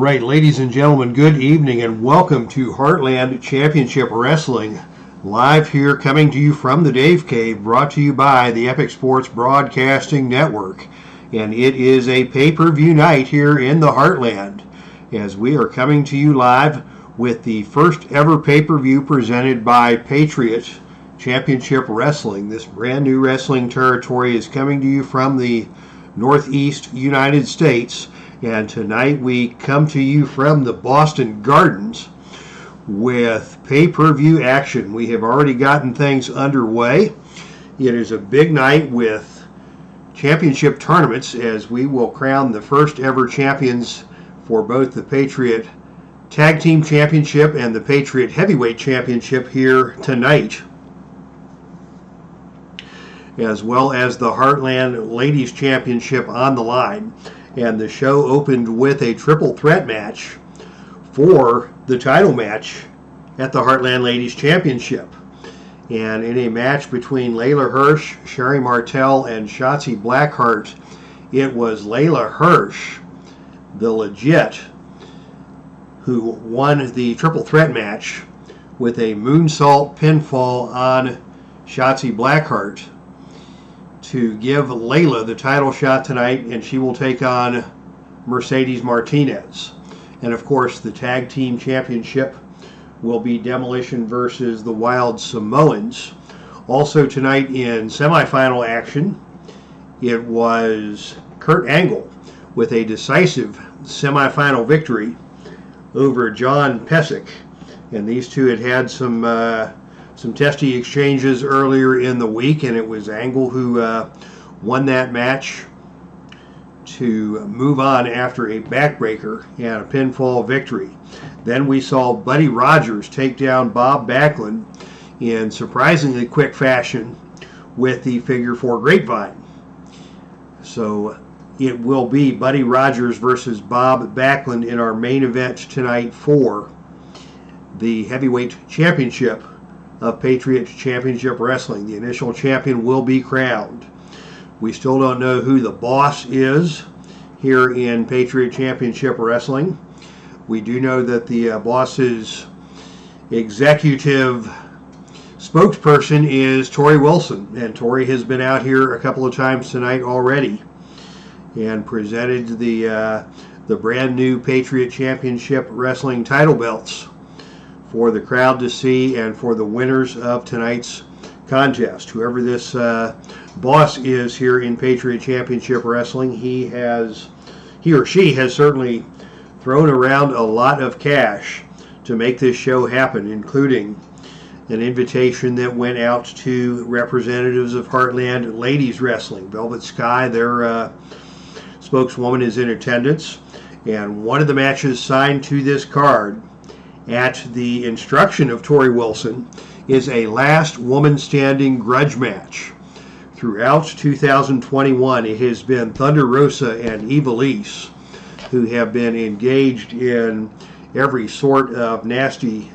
right, ladies and gentlemen, good evening and welcome to Heartland Championship Wrestling. Live here, coming to you from the Dave Cave, brought to you by the Epic Sports Broadcasting Network. And it is a pay-per-view night here in the Heartland, as we are coming to you live with the first ever pay-per-view presented by Patriot Championship Wrestling. This brand new wrestling territory is coming to you from the Northeast United States. And tonight we come to you from the Boston Gardens with pay-per-view action. We have already gotten things underway. It is a big night with championship tournaments, as we will crown the first ever champions for both the Patriot Tag Team Championship and the Patriot Heavyweight Championship here tonight, as well as the Heartland Ladies Championship on the line. And the show opened with a triple threat match for the title match at the Heartland Ladies Championship. And in a match between LEYLA HIRSCH, Sherry Martel, and Shotzi Blackheart, it was LEYLA HIRSCH, the legit, who won the triple threat match with a moonsault pinfall on Shotzi Blackheart to give LEYLA the title shot tonight, and she will take on Mercedes Martinez. And of course, the Tag Team Championship will be Demolition versus the Wild Samoans. Also tonight in semifinal action, it was Kurt Angle with a decisive semifinal victory over John Pesek. And these two had had some testy exchanges earlier in the week, and it was Angle who won that match to move on after a backbreaker and a pinfall victory. Then we saw Buddy Rogers take down Bob Backlund in surprisingly quick fashion with the figure 4 grapevine. So it will be Buddy Rogers versus Bob Backlund in our main event tonight for the heavyweight championship of Patriot Championship Wrestling. The initial champion will be crowned. We still don't know who the boss is here in Patriot Championship Wrestling. We do know that the boss's executive spokesperson is Tori Wilson, and Tori has been out here a couple of times tonight already and presented the brand new Patriot Championship Wrestling title belts for the crowd to see and for the winners of tonight's contest. Whoever this boss is here in Patriot Championship Wrestling, he or she has certainly thrown around a lot of cash to make this show happen, including an invitation that went out to representatives of Heartland Ladies Wrestling. Velvet Sky, their spokeswoman, is in attendance, and one of the matches signed to this card at the instruction of Tori Wilson is a last woman standing grudge match. Throughout 2021, it has been Thunder Rosa and IVELISSE who have been engaged in every sort of nasty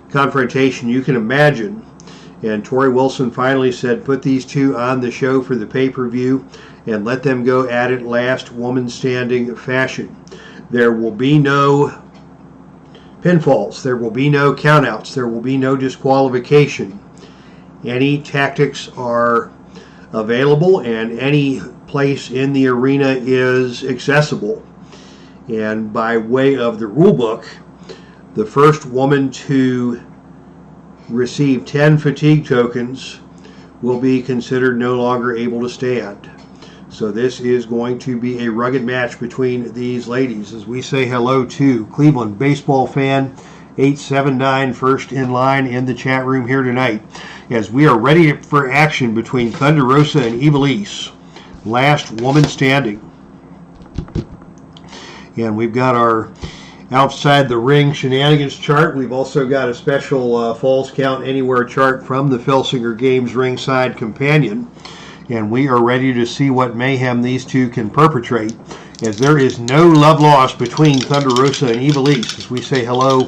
confrontation you can imagine. And Tori Wilson finally said, put these two on the show for the pay-per-view and let them go at it last woman standing fashion. There will be no pinfalls, there will be no countouts, there will be no disqualification. Any tactics are available and any place in the arena is accessible. And by way of the rule book, the first woman to receive 10 fatigue tokens will be considered no longer able to stand. So this is going to be a rugged match between these ladies. As we say hello to Cleveland baseball fan 879, first in line in the chat room here tonight, as we are ready for action between Thunder Rosa and IVELISSE, last woman standing. And we've got our outside the ring shenanigans chart. We've also got a special Falls Count Anywhere chart from the Filsinger Games ringside companion. And we are ready to see what mayhem these two can perpetrate, as there is no love lost between Thunder Rosa and IVELISSE. As we say hello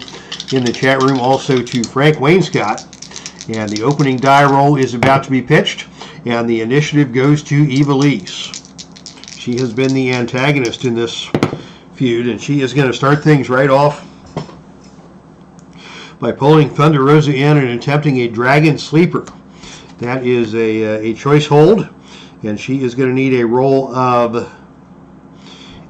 in the chat room also to Frank Wainscott. And the opening die roll is about to be pitched, and the initiative goes to IVELISSE. She has been the antagonist in this feud, and she is going to start things right off by pulling Thunder Rosa in and attempting a Dragon Sleeper. That is a choice hold, and she is going to need a roll of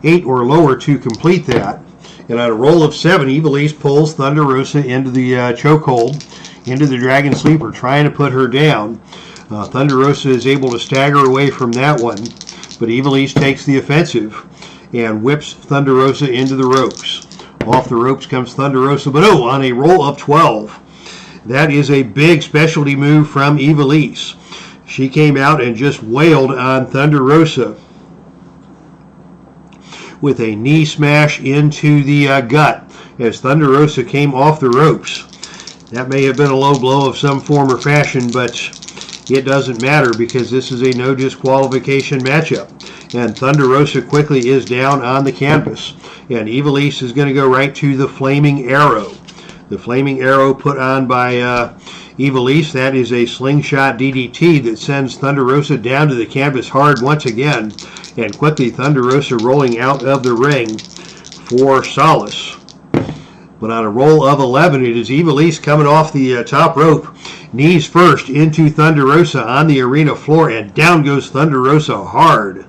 8 or lower to complete that. And on a roll of 7, IVELISSE pulls Thunder Rosa into the chokehold, into the Dragon Sleeper, trying to put her down. Thunder Rosa is able to stagger away from that one, but IVELISSE takes the offensive and whips Thunder Rosa into the ropes. Off the ropes comes Thunder Rosa, but on a roll of 12. That is a big specialty move from IVELISSE. She came out and just wailed on Thunder Rosa with a knee smash into the gut as Thunder Rosa came off the ropes. That may have been a low blow of some form or fashion, but it doesn't matter because this is a no disqualification matchup. And Thunder Rosa quickly is down on the canvas. And IVELISSE is going to go right to the Flaming Arrow. The Flaming Arrow put on by IVELISSE. That is a slingshot DDT that sends Thunder Rosa down to the canvas hard once again. And quickly Thunder Rosa rolling out of the ring for solace. But on a roll of 11, it is IVELISSE coming off the top rope. Knees first into Thunder Rosa on the arena floor, and down goes Thunder Rosa hard.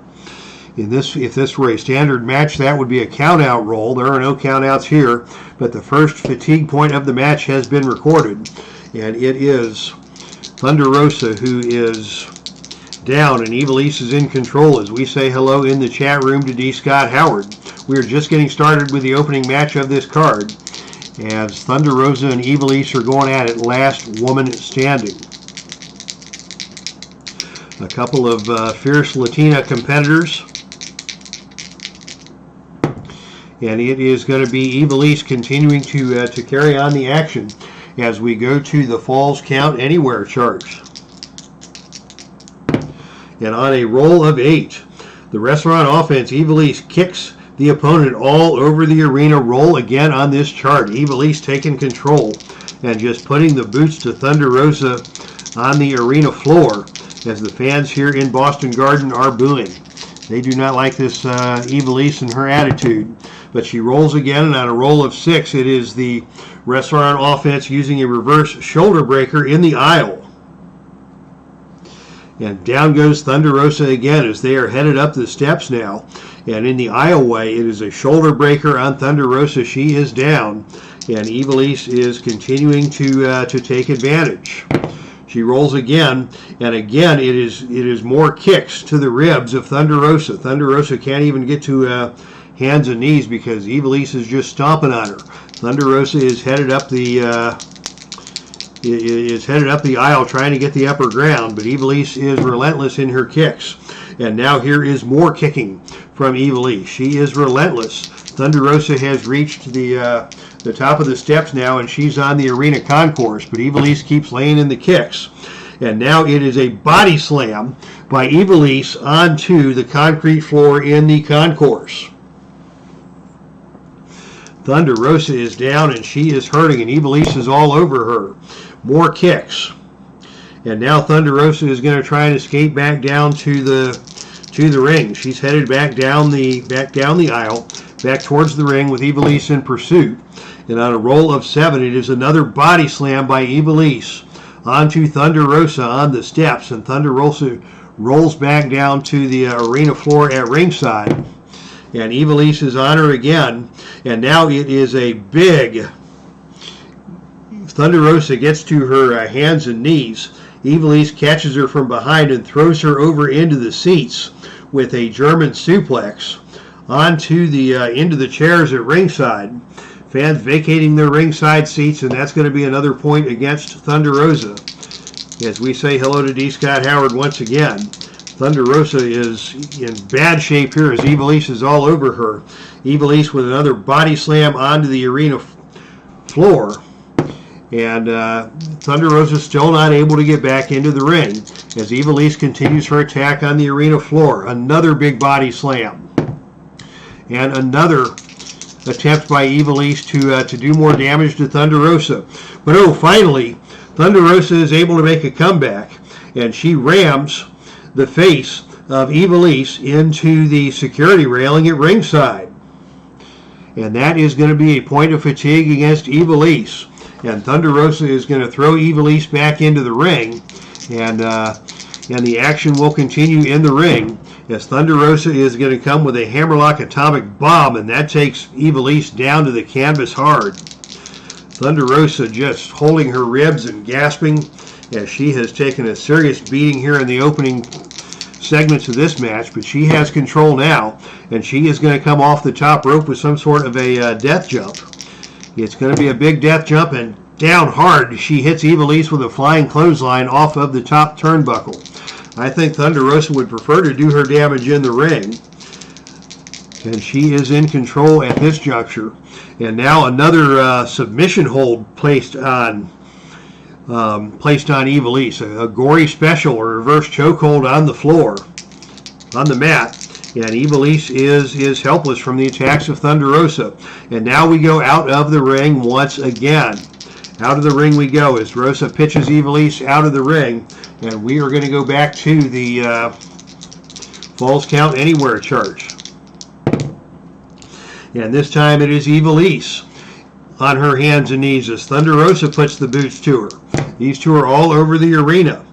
If this were a standard match, that would be a count-out roll. There are no count-outs here, but the first fatigue point of the match has been recorded, and it is Thunder Rosa who is down, and IVELISSE is in control as we say hello in the chat room to D. Scott Howard. We are just getting started with the opening match of this card, as Thunder Rosa and IVELISSE are going at it, last woman standing. A couple of fierce Latina competitors. And it is going to be IVELISSE continuing to carry on the action as we go to the Falls Count Anywhere charts. And on a roll of 8, the Restaurant Offense, IVELISSE kicks the opponent all over the arena. Roll again on this chart. IVELISSE taking control and just putting the boots to Thunder Rosa on the arena floor as the fans here in Boston Garden are booing. They do not like this IVELISSE and her attitude. But she rolls again, and on a roll of 6, it is the Restaurant Offense using a reverse shoulder breaker in the aisle. And down goes Thunder Rosa again as they are headed up the steps now. And in the aisleway, it is a shoulder breaker on Thunder Rosa. She is down, and IVELISSE is continuing to take advantage. She rolls again, and again it is more kicks to the ribs of Thunder Rosa. Thunder Rosa can't even get to hands and knees because IVELISSE is just stomping on her. Thunder Rosa is headed up the aisle trying to get the upper ground, but IVELISSE is relentless in her kicks. And now here is more kicking from IVELISSE. She is relentless. Thunder Rosa has reached the top of the steps now, and she's on the arena concourse, but IVELISSE keeps laying in the kicks. And now it is a body slam by IVELISSE onto the concrete floor in the concourse. Thunder Rosa is down and she is hurting, and IVELISSE is all over her. More kicks. And now Thunder Rosa is going to try and escape back down to the ring. She's headed back down the aisle, back towards the ring with IVELISSE in pursuit. And on a roll of 7, it is another body slam by IVELISSE onto Thunder Rosa on the steps, and Thunder Rosa rolls back down to the arena floor at ringside. And IVELISSE is on her again, and now it is a big... Thunder Rosa gets to her hands and knees. IVELISSE catches her from behind and throws her over into the seats with a German suplex onto into the chairs at ringside. Fans vacating their ringside seats, and that's going to be another point against Thunder Rosa. As we say hello to D. Scott Howard once again. Thunder Rosa is in bad shape here as IVELISSE is all over her. IVELISSE with another body slam onto the arena floor. And Thunder Rosa still not able to get back into the ring as IVELISSE continues her attack on the arena floor. Another big body slam. And another attempt by IVELISSE to do more damage to Thunder Rosa. But finally, Thunder Rosa is able to make a comeback, and she rams the face of IVELISSE into the security railing at ringside. and that is going to be a point of fatigue against IVELISSE. And Thunder Rosa is going to throw IVELISSE back into the ring, and the action will continue in the ring as Thunder Rosa is going to come with a hammerlock atomic bomb, and that takes IVELISSE down to the canvas hard. Thunder Rosa just holding her ribs and gasping as she has taken a serious beating here in the opening segments of this match, but she has control now, and she is going to come off the top rope with some sort of a death jump. It's going to be a big death jump, and down hard she hits IVELISSE with a flying clothesline off of the top turnbuckle. I think Thunder Rosa would prefer to do her damage in the ring, and she is in control at this juncture. And now another submission hold placed on IVELISSE, a gory special, or reverse chokehold on the floor, on the mat, and IVELISSE is helpless from the attacks of Thunder Rosa. And now we go out of the ring once again. Out of the ring we go as Rosa pitches IVELISSE out of the ring, and we are going to go back to the Falls Count Anywhere charge. And this time it is IVELISSE on her hands and knees as Thunder Rosa puts the boots to her. These two are all over the arena.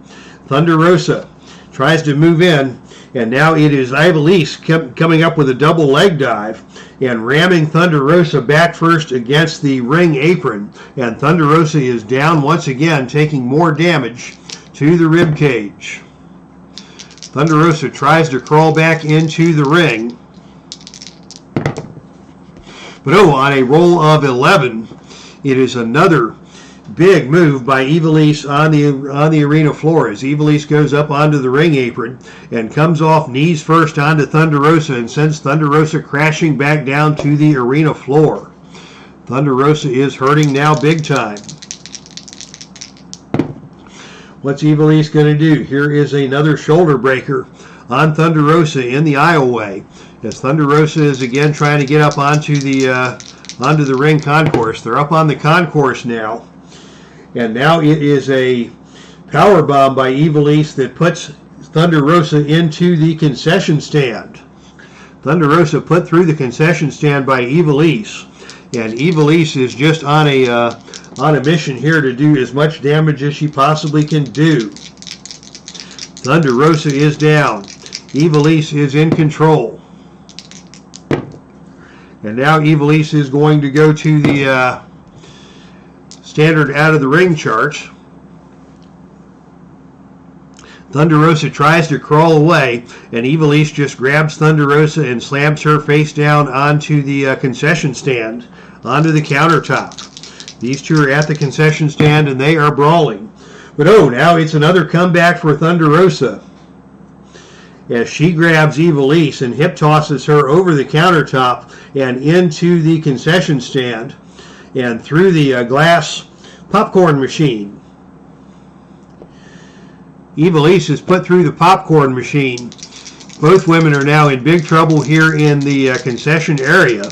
Thunder Rosa tries to move in, and now it is IVELISSE coming up with a double leg dive and ramming Thunder Rosa back first against the ring apron. And Thunder Rosa is down once again, taking more damage to the rib cage. Thunder Rosa tries to crawl back into the ring, but on a roll of 11, it is another big move by IVELISSE on the arena floor as IVELISSE goes up onto the ring apron and comes off knees first onto Thunder Rosa and sends Thunder Rosa crashing back down to the arena floor. Thunder Rosa is hurting now big time. What's IVELISSE going to do? Here is another shoulder breaker on Thunder Rosa in the aisleway as Thunder Rosa is again trying to get up onto the ring concourse. They're up on the concourse now. And now it is a power bomb by IVELISSE that puts Thunder Rosa into the concession stand. Thunder Rosa put through the concession stand by IVELISSE, and IVELISSE is just on a mission here to do as much damage as she possibly can do. Thunder Rosa is down. IVELISSE is in control. And now IVELISSE is going to go to the standard out of the ring charge. Thunder Rosa tries to crawl away, and IVELISSE just grabs Thunder Rosa and slams her face down onto the concession stand, onto the countertop. These two are at the concession stand and they are brawling. But now it's another comeback for Thunder Rosa as she grabs IVELISSE and hip tosses her over the countertop and into the concession stand and through the glass popcorn machine. IVELISSE is put through the popcorn machine. Both women are now in big trouble here in the concession area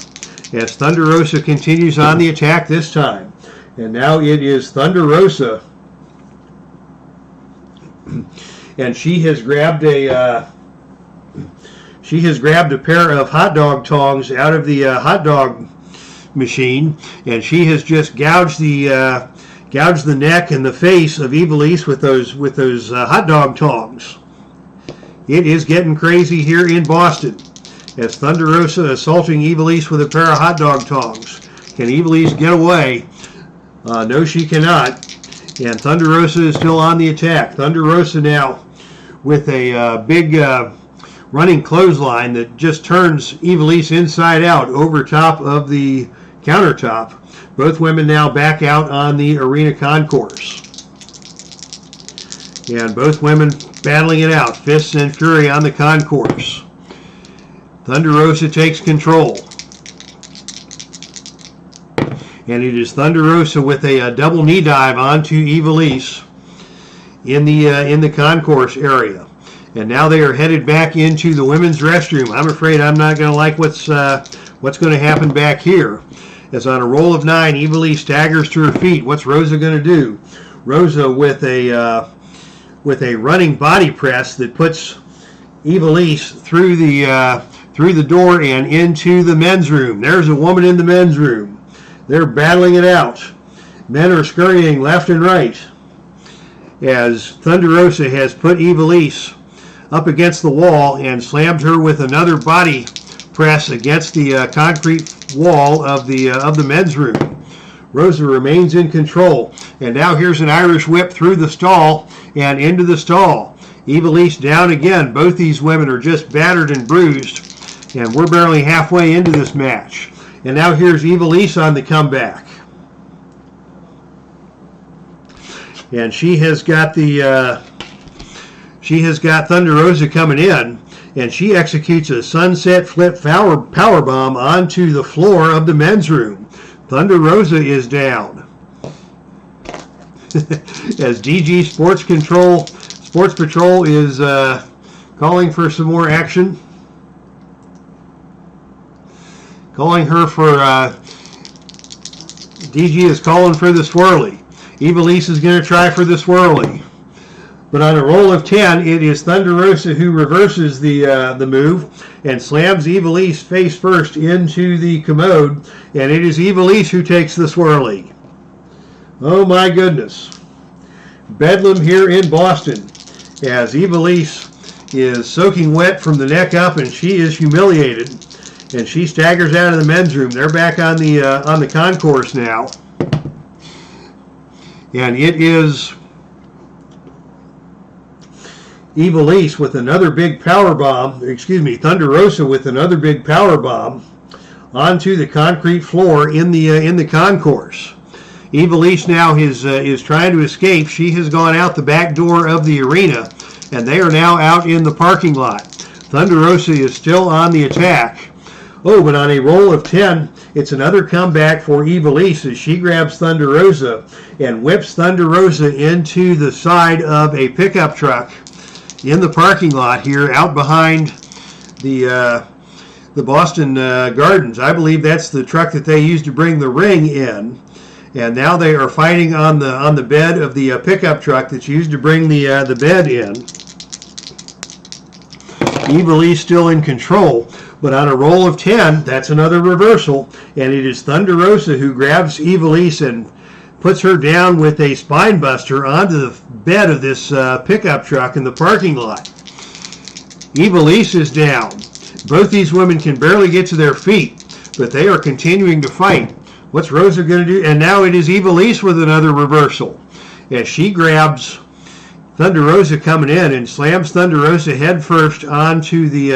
as Thunder Rosa continues on the attack this time. And now it is Thunder Rosa, and she has grabbed a pair of hot dog tongs out of the hot dog machine, and she has just gouged the neck and the face of IVELISSE with those hot dog tongs. It is getting crazy here in Boston as Thunder Rosa assaulting IVELISSE with a pair of hot dog tongs. Can IVELISSE get away? No, she cannot. And Thunder Rosa is still on the attack. Thunder Rosa now with a big running clothesline that just turns IVELISSE inside out over top of the countertop. Both women now back out on the arena concourse. And both women battling it out, fists and fury on the concourse. Thunder Rosa takes control. And it is Thunder Rosa with a double knee dive onto IVELISSE in the concourse area. And now they are headed back into the women's restroom. I'm afraid I'm not going to like what's going to happen back here. As on a roll of 9, IVELISSE staggers to her feet. What's Rosa going to do? Rosa with a running body press that puts IVELISSE through through the door and into the men's room. There's a woman in the men's room. They're battling it out. Men are scurrying left and right as Thunder Rosa has put IVELISSE up against the wall and slammed her with another body press against the concrete wall of the men's room. Rosa remains in control, and now here's an Irish whip through the stall and into the stall. IVELISSE down again. Both these women are just battered and bruised, and we're barely halfway into this match. And now here's IVELISSE on the comeback. And she has got Thunder Rosa coming in, and she executes a sunset flip power bomb onto the floor of the men's room. Thunder Rosa is down. As DG Sports Patrol is calling for some more action. Calling her for, DG is calling for the swirly. IVELISSE is going to try for the swirly. But on a roll of 10, it is Thunder Rosa who reverses the move and slams IVELISSE face first into the commode. And it is IVELISSE who takes the swirly. Oh my goodness. Bedlam here in Boston as IVELISSE is soaking wet from the neck up, and she is humiliated. And she staggers out of the men's room. They're back on the concourse now. And it is IVELISSE with another big power bomb, Thunder Rosa with another big power bomb onto the concrete floor in the concourse. IVELISSE now is trying to escape. She has gone out the back door of the arena, and they are now out in the parking lot. Thunder Rosa is still on the attack. Oh, but on a roll of 10, it's another comeback for IVELISSE as she grabs Thunder Rosa and whips Thunder Rosa into the side of a pickup truck in the parking lot here out behind the Boston Gardens. I believe that's the truck that they used to bring the ring in. And now they are fighting on the bed of the pickup truck that's used to bring the bed in. IVELISSE still in control. But on a roll of 10, that's another reversal, and it is Thunder Rosa who grabs IVELISSE and puts her down with a spine buster onto the bed of this pickup truck in the parking lot. IVELISSE is down. Both these women can barely get to their feet, but they are continuing to fight. What's Rosa going to do? And now it is IVELISSE with another reversal as she grabs Thunder Rosa coming in and slams Thunder Rosa head first onto the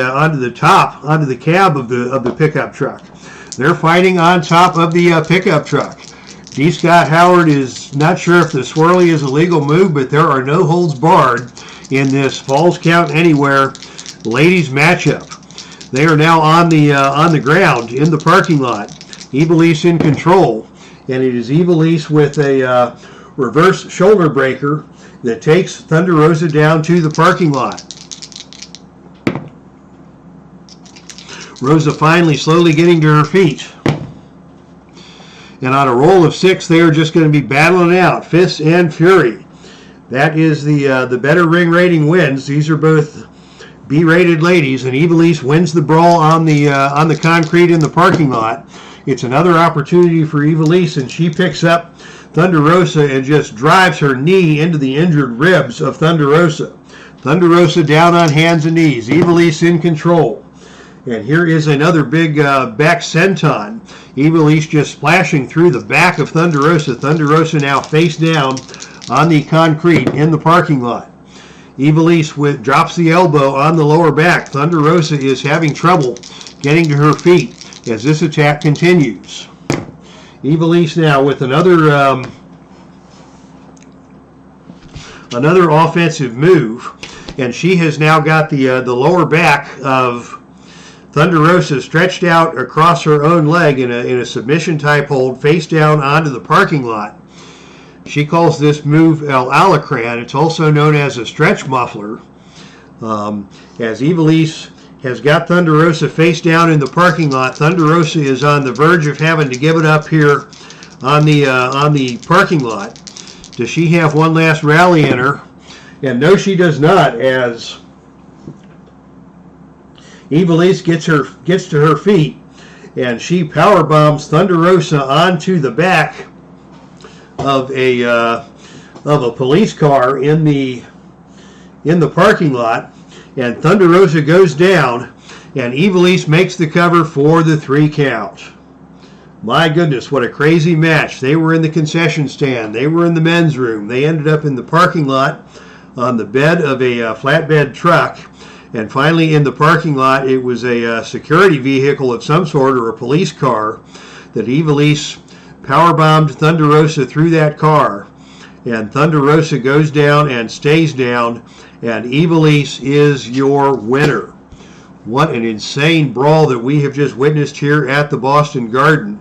cab of the pickup truck. They're fighting on top of the pickup truck. D. Scott Howard is not sure if the swirly is a legal move, but there are no holds barred in this Falls Count Anywhere ladies matchup. They are now on the ground in the parking lot. IVELISSE in control, and it is IVELISSE with a reverse shoulder breaker that takes Thunder Rosa down to the parking lot. Rosa finally slowly getting to her feet. And on a roll of 6, they are just going to be battling out, fists and fury. That is the better ring rating wins. These are both B-rated ladies, and IVELISSE wins the brawl on the concrete in the parking lot. It's another opportunity for IVELISSE, and she picks up Thunder Rosa and just drives her knee into the injured ribs of Thunder Rosa. Thunder Rosa down on hands and knees. IVELISSE in control. And here is another big back senton. IVELISSE just splashing through the back of Thunder Rosa. Thunder Rosa now face down on the concrete in the parking lot. IVELISSE drops the elbow on the lower back. Thunder Rosa is having trouble getting to her feet as this attack continues. IVELISSE now with another offensive move, and she has now got the lower back of Thunder Rosa stretched out across her own leg in a submission type hold, face down onto the parking lot. She calls this move El Alacran. It's also known as a stretch muffler. As IVELISSE has got Thunder Rosa face down in the parking lot. Thunder Rosa is on the verge of having to give it up here on the parking lot. Does she have one last rally in her? And no, she does not, as IVELISSE gets to her feet, and she power bombs Thunder Rosa onto the back of a police car in the parking lot, and Thunder Rosa goes down, and IVELISSE makes the cover for the 3 count. My goodness, what a crazy match. They were in the concession stand. They were in the men's room. They ended up in the parking lot on the bed of a flatbed truck. And finally in the parking lot, it was a security vehicle of some sort, or a police car, that IVELISSE powerbombed Thunder Rosa through that car. And Thunder Rosa goes down and stays down, and IVELISSE is your winner. What an insane brawl that we have just witnessed here at the Boston Garden,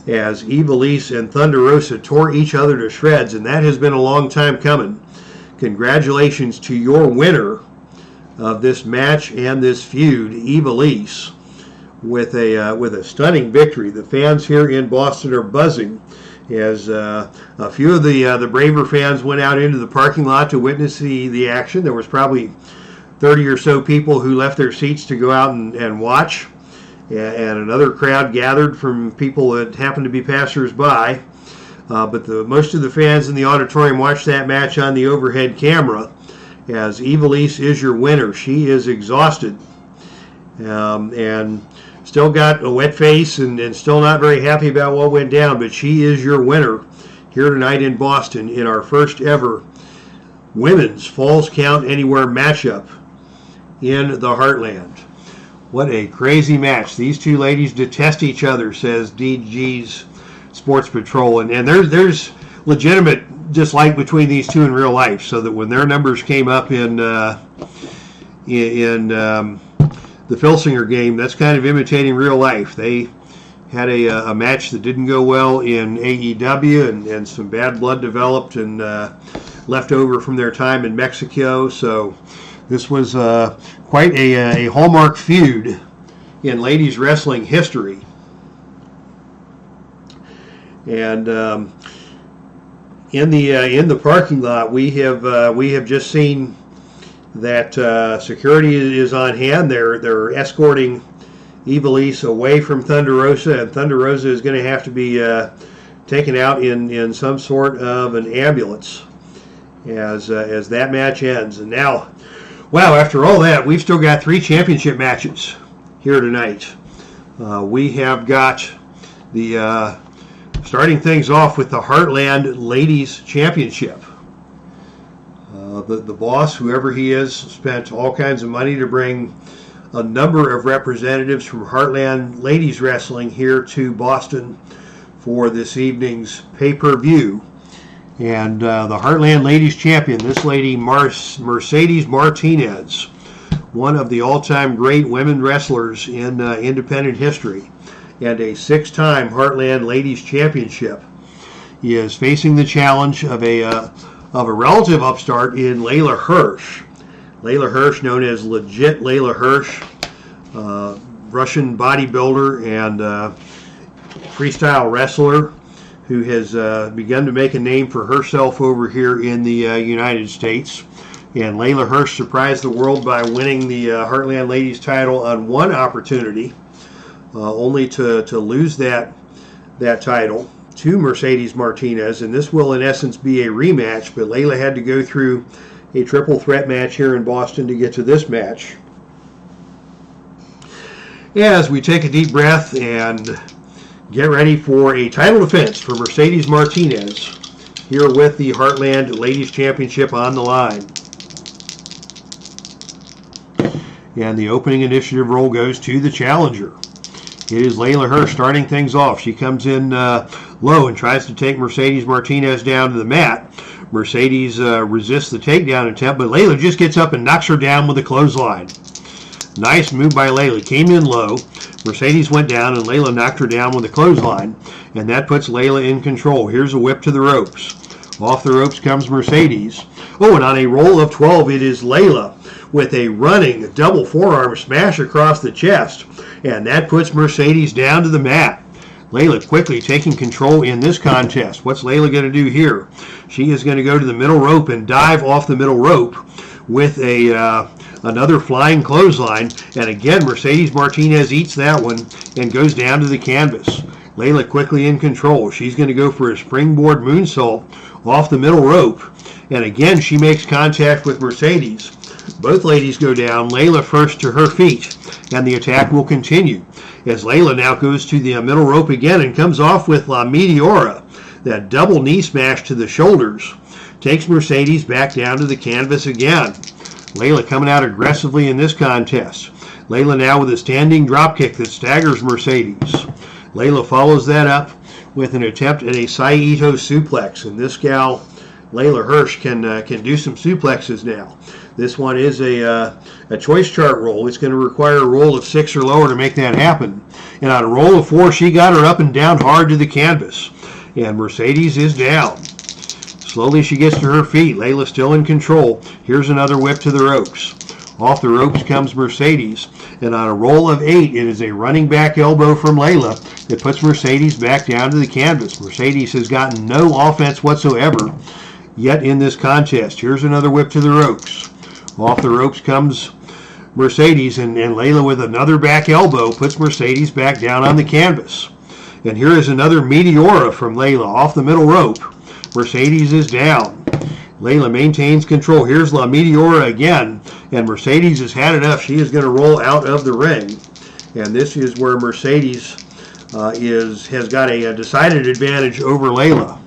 as IVELISSE and Thunder Rosa tore each other to shreds, and that has been a long time coming. Congratulations to your winner of this match and this feud, IVELISSE, with a stunning victory. The fans here in Boston are buzzing, as a few of the braver fans went out into the parking lot to witness the action. There was probably 30 or so people who left their seats to go out and watch. And another crowd gathered from people that happened to be passers-by. But most of the fans in the auditorium watched that match on the overhead camera, as IVELISSE is your winner. She is exhausted and still got a wet face and still not very happy about what went down, but she is your winner here tonight in Boston in our first ever women's Falls Count Anywhere matchup in the Heartland. What a crazy match. These two ladies detest each other, says DG's Sports Patrol. And there's legitimate dislike between these two in real life, so that when their numbers came up in the Filsinger game, that's kind of imitating real life. They had a match that didn't go well in AEW, and some bad blood developed and left over from their time in Mexico. So this was quite a hallmark feud in ladies wrestling history. And in the parking lot, we have just seen that security is on hand. They're escorting IVELISSE away from Thunder Rosa, and Thunder Rosa is going to have to be taken out in some sort of an ambulance as that match ends. And now, wow, after all that, we've still got 3 championship matches here tonight. We have got the starting things off with the Heartland Ladies Championship. The boss, whoever he is, spent all kinds of money to bring a number of representatives from Heartland Ladies Wrestling here to Boston for this evening's pay-per-view. And the Heartland Ladies Champion, this lady, Mercedes Martinez, one of the all-time great women wrestlers in independent history, and a 6-time Heartland Ladies Championship, is facing the challenge of a relative upstart in LEYLA HIRSCH. LEYLA HIRSCH, known as Legit LEYLA HIRSCH, Russian bodybuilder and freestyle wrestler, who has begun to make a name for herself over here in the United States. And LEYLA HIRSCH surprised the world by winning the Heartland Ladies title on one opportunity, only to lose that title to Mercedes Martinez. And this will in essence be a rematch, but LEYLA had to go through a triple threat match here in Boston to get to this match. As we take a deep breath and get ready for a title defense for Mercedes Martinez here with the Heartland Ladies Championship on the line. And the opening initiative role goes to the challenger. It is LEYLA HIRSCH starting things off. She comes in low and tries to take Mercedes Martinez down to the mat. Mercedes resists the takedown attempt, but LEYLA just gets up and knocks her down with a clothesline. Nice move by LEYLA. Came in low. Mercedes went down, and LEYLA knocked her down with a clothesline, and that puts LEYLA in control. Here's a whip to the ropes. Off the ropes comes Mercedes. Oh, and on a roll of 12, it is LEYLA with a running double forearm smash across the chest, and that puts Mercedes down to the mat. LEYLA quickly taking control in this contest. What's LEYLA going to do here? She is going to go to the middle rope and dive off the middle rope with a Another flying clothesline, and again Mercedes Martinez eats that one and goes down to the canvas. LEYLA quickly in control. She's going to go for a springboard moonsault off the middle rope, and again she makes contact with Mercedes. Both ladies go down. LEYLA first to her feet, and the attack will continue as LEYLA now goes to the middle rope again and comes off with La Meteora. That double knee smash to the shoulders takes Mercedes back down to the canvas again. LEYLA coming out aggressively in this contest. LEYLA now with a standing dropkick that staggers Mercedes. LEYLA follows that up with an attempt at a Saito suplex, and this gal, LEYLA HIRSCH, can do some suplexes now. This one is a choice chart roll. It's going to require a roll of 6 or lower to make that happen. And on a roll of 4, she got her up and down hard to the canvas. And Mercedes is down. Slowly she gets to her feet. LEYLA still in control. Here's another whip to the ropes. Off the ropes comes Mercedes. And on a roll of 8, it is a running back elbow from LEYLA that puts Mercedes back down to the canvas. Mercedes has gotten no offense whatsoever yet in this contest. Here's another whip to the ropes. Off the ropes comes Mercedes, and LEYLA with another back elbow puts Mercedes back down on the canvas. And here is another Meteora from LEYLA off the middle rope. Mercedes is down. LEYLA maintains control. Here's La Meteora again, and Mercedes has had enough. She is going to roll out of the ring. And this is where Mercedes has got a decided advantage over LEYLA.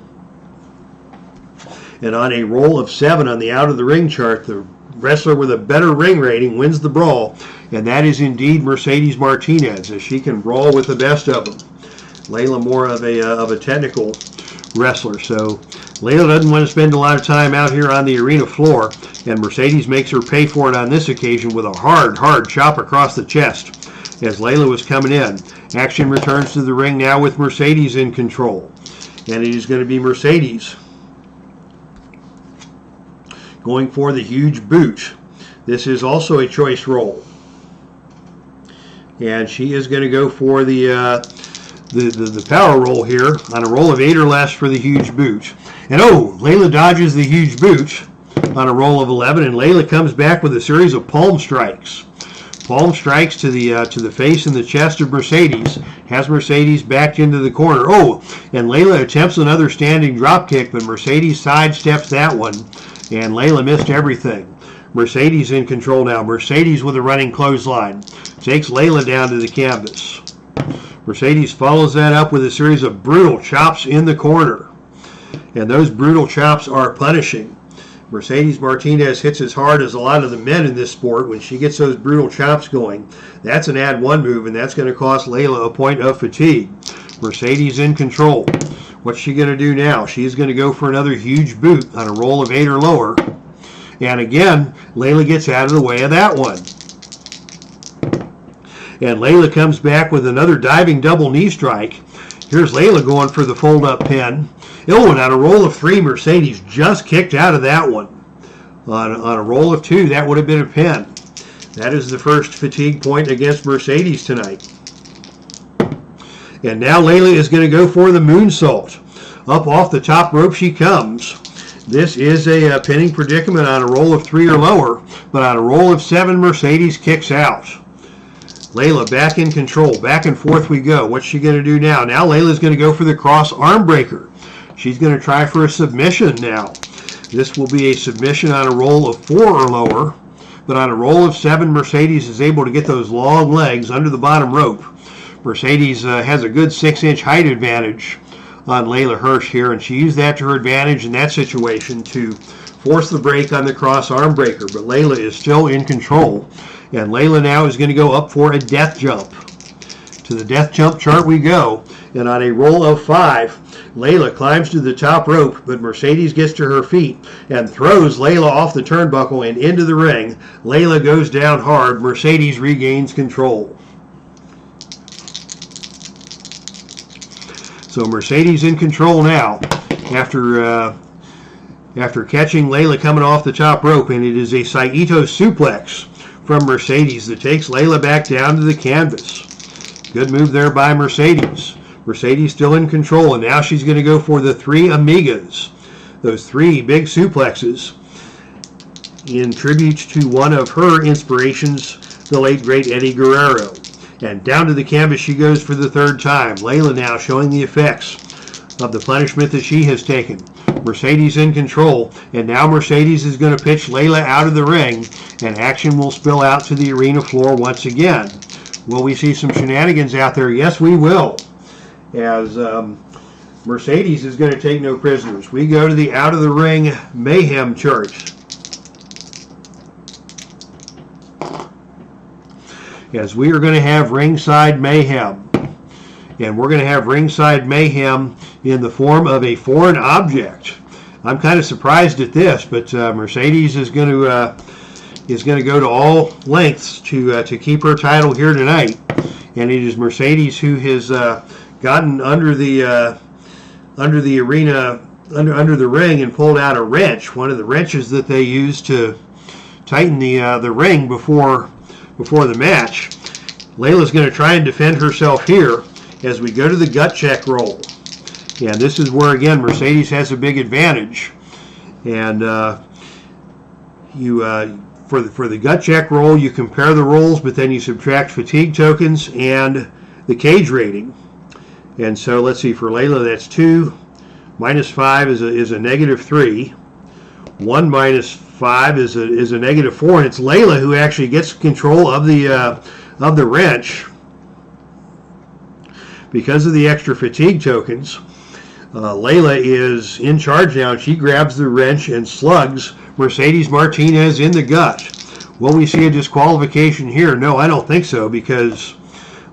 And on a roll of 7 on the out of the ring chart, the wrestler with a better ring rating wins the brawl, and that is indeed Mercedes Martinez, as she can brawl with the best of them. LEYLA more of a technical wrestler, so LEYLA doesn't want to spend a lot of time out here on the arena floor, and Mercedes makes her pay for it on this occasion with a hard chop across the chest as LEYLA was coming in. Action returns to the ring now with Mercedes in control, and it is going to be Mercedes going for the huge boot. This is also a choice roll, and she is going to go for the power roll here on a roll of 8 or less for the huge boot. And oh, LEYLA dodges the huge boot on a roll of 11, and LEYLA comes back with a series of palm strikes. Palm strikes to the face and the chest of Mercedes, has Mercedes backed into the corner. Oh, and LEYLA attempts another standing drop kick, but Mercedes sidesteps that one, and LEYLA missed everything. Mercedes in control now. Mercedes with a running clothesline takes LEYLA down to the canvas. Mercedes follows that up with a series of brutal chops in the corner, and those brutal chops are punishing. Mercedes Martinez hits as hard as a lot of the men in this sport. When she gets those brutal chops going, that's an add 1 move, and that's going to cost LEYLA a point of fatigue. Mercedes in control. What's she going to do now? She's going to go for another huge boot on a roll of 8 or lower. And again, LEYLA gets out of the way of that one. And LEYLA comes back with another diving double knee strike. Here's LEYLA going for the fold-up pin. Oh, and on a roll of 3, Mercedes just kicked out of that one. On a roll of 2, that would have been a pin. That is the first fatigue point against Mercedes tonight. And now LEYLA is going to go for the moonsault. Up off the top rope she comes. This is a pinning predicament on a roll of 3 or lower, but on a roll of 7, Mercedes kicks out. LEYLA back in control. Back and forth we go. What's she going to do now? Now LEYLA's going to go for the cross arm breaker. She's going to try for a submission now. This will be a submission on a roll of 4 or lower, but on a roll of 7, Mercedes is able to get those long legs under the bottom rope. Mercedes has a good 6-inch height advantage on LEYLA HIRSCH here, and she used that to her advantage in that situation to force the break on the cross arm breaker, but LEYLA is still in control, and LEYLA now is going to go up for a death jump. To the death jump chart we go, and on a roll of 5, LEYLA climbs to the top rope, but Mercedes gets to her feet and throws LEYLA off the turnbuckle and into the ring. LEYLA goes down hard. Mercedes regains control. So Mercedes in control now after catching LEYLA coming off the top rope, and it is a Saito suplex from Mercedes that takes LEYLA back down to the canvas. Good move there by Mercedes. Mercedes still in control, and now she's going to go for the 3 amigas. Those 3 big suplexes. in tribute to one of her inspirations, the late great Eddie Guerrero. And down to the canvas she goes for the third time. LEYLA now showing the effects of the punishment that she has taken. Mercedes in control, and now Mercedes is going to pitch LEYLA out of the ring, and action will spill out to the arena floor once again. Will we see some shenanigans out there? Yes, we will. As Mercedes is going to take no prisoners. We go to the out of the ring mayhem chart. As we are going to have ringside mayhem. And we're going to have ringside mayhem in the form of a foreign object. I'm kind of surprised at this, but Mercedes is going to go to all lengths to keep her title here tonight. And it is Mercedes who has gotten under the arena, under the ring, and pulled out a wrench, one of the wrenches that they use to tighten the ring before the match. LEYLA's going to try and defend herself here as we go to the gut check roll. And this is where, again, Mercedes has a big advantage. And for the gut check roll, you compare the rolls, but then you subtract fatigue tokens and the cage rating. And so let's see, for LEYLA, that's 2 minus 5 is a negative 3. 1 minus 5 is a negative 4, and it's LEYLA who actually gets control of the wrench because of the extra fatigue tokens. LEYLA is in charge now. She grabs the wrench and slugs Mercedes Martinez in the gut. Will we see a disqualification here? No, I don't think so, because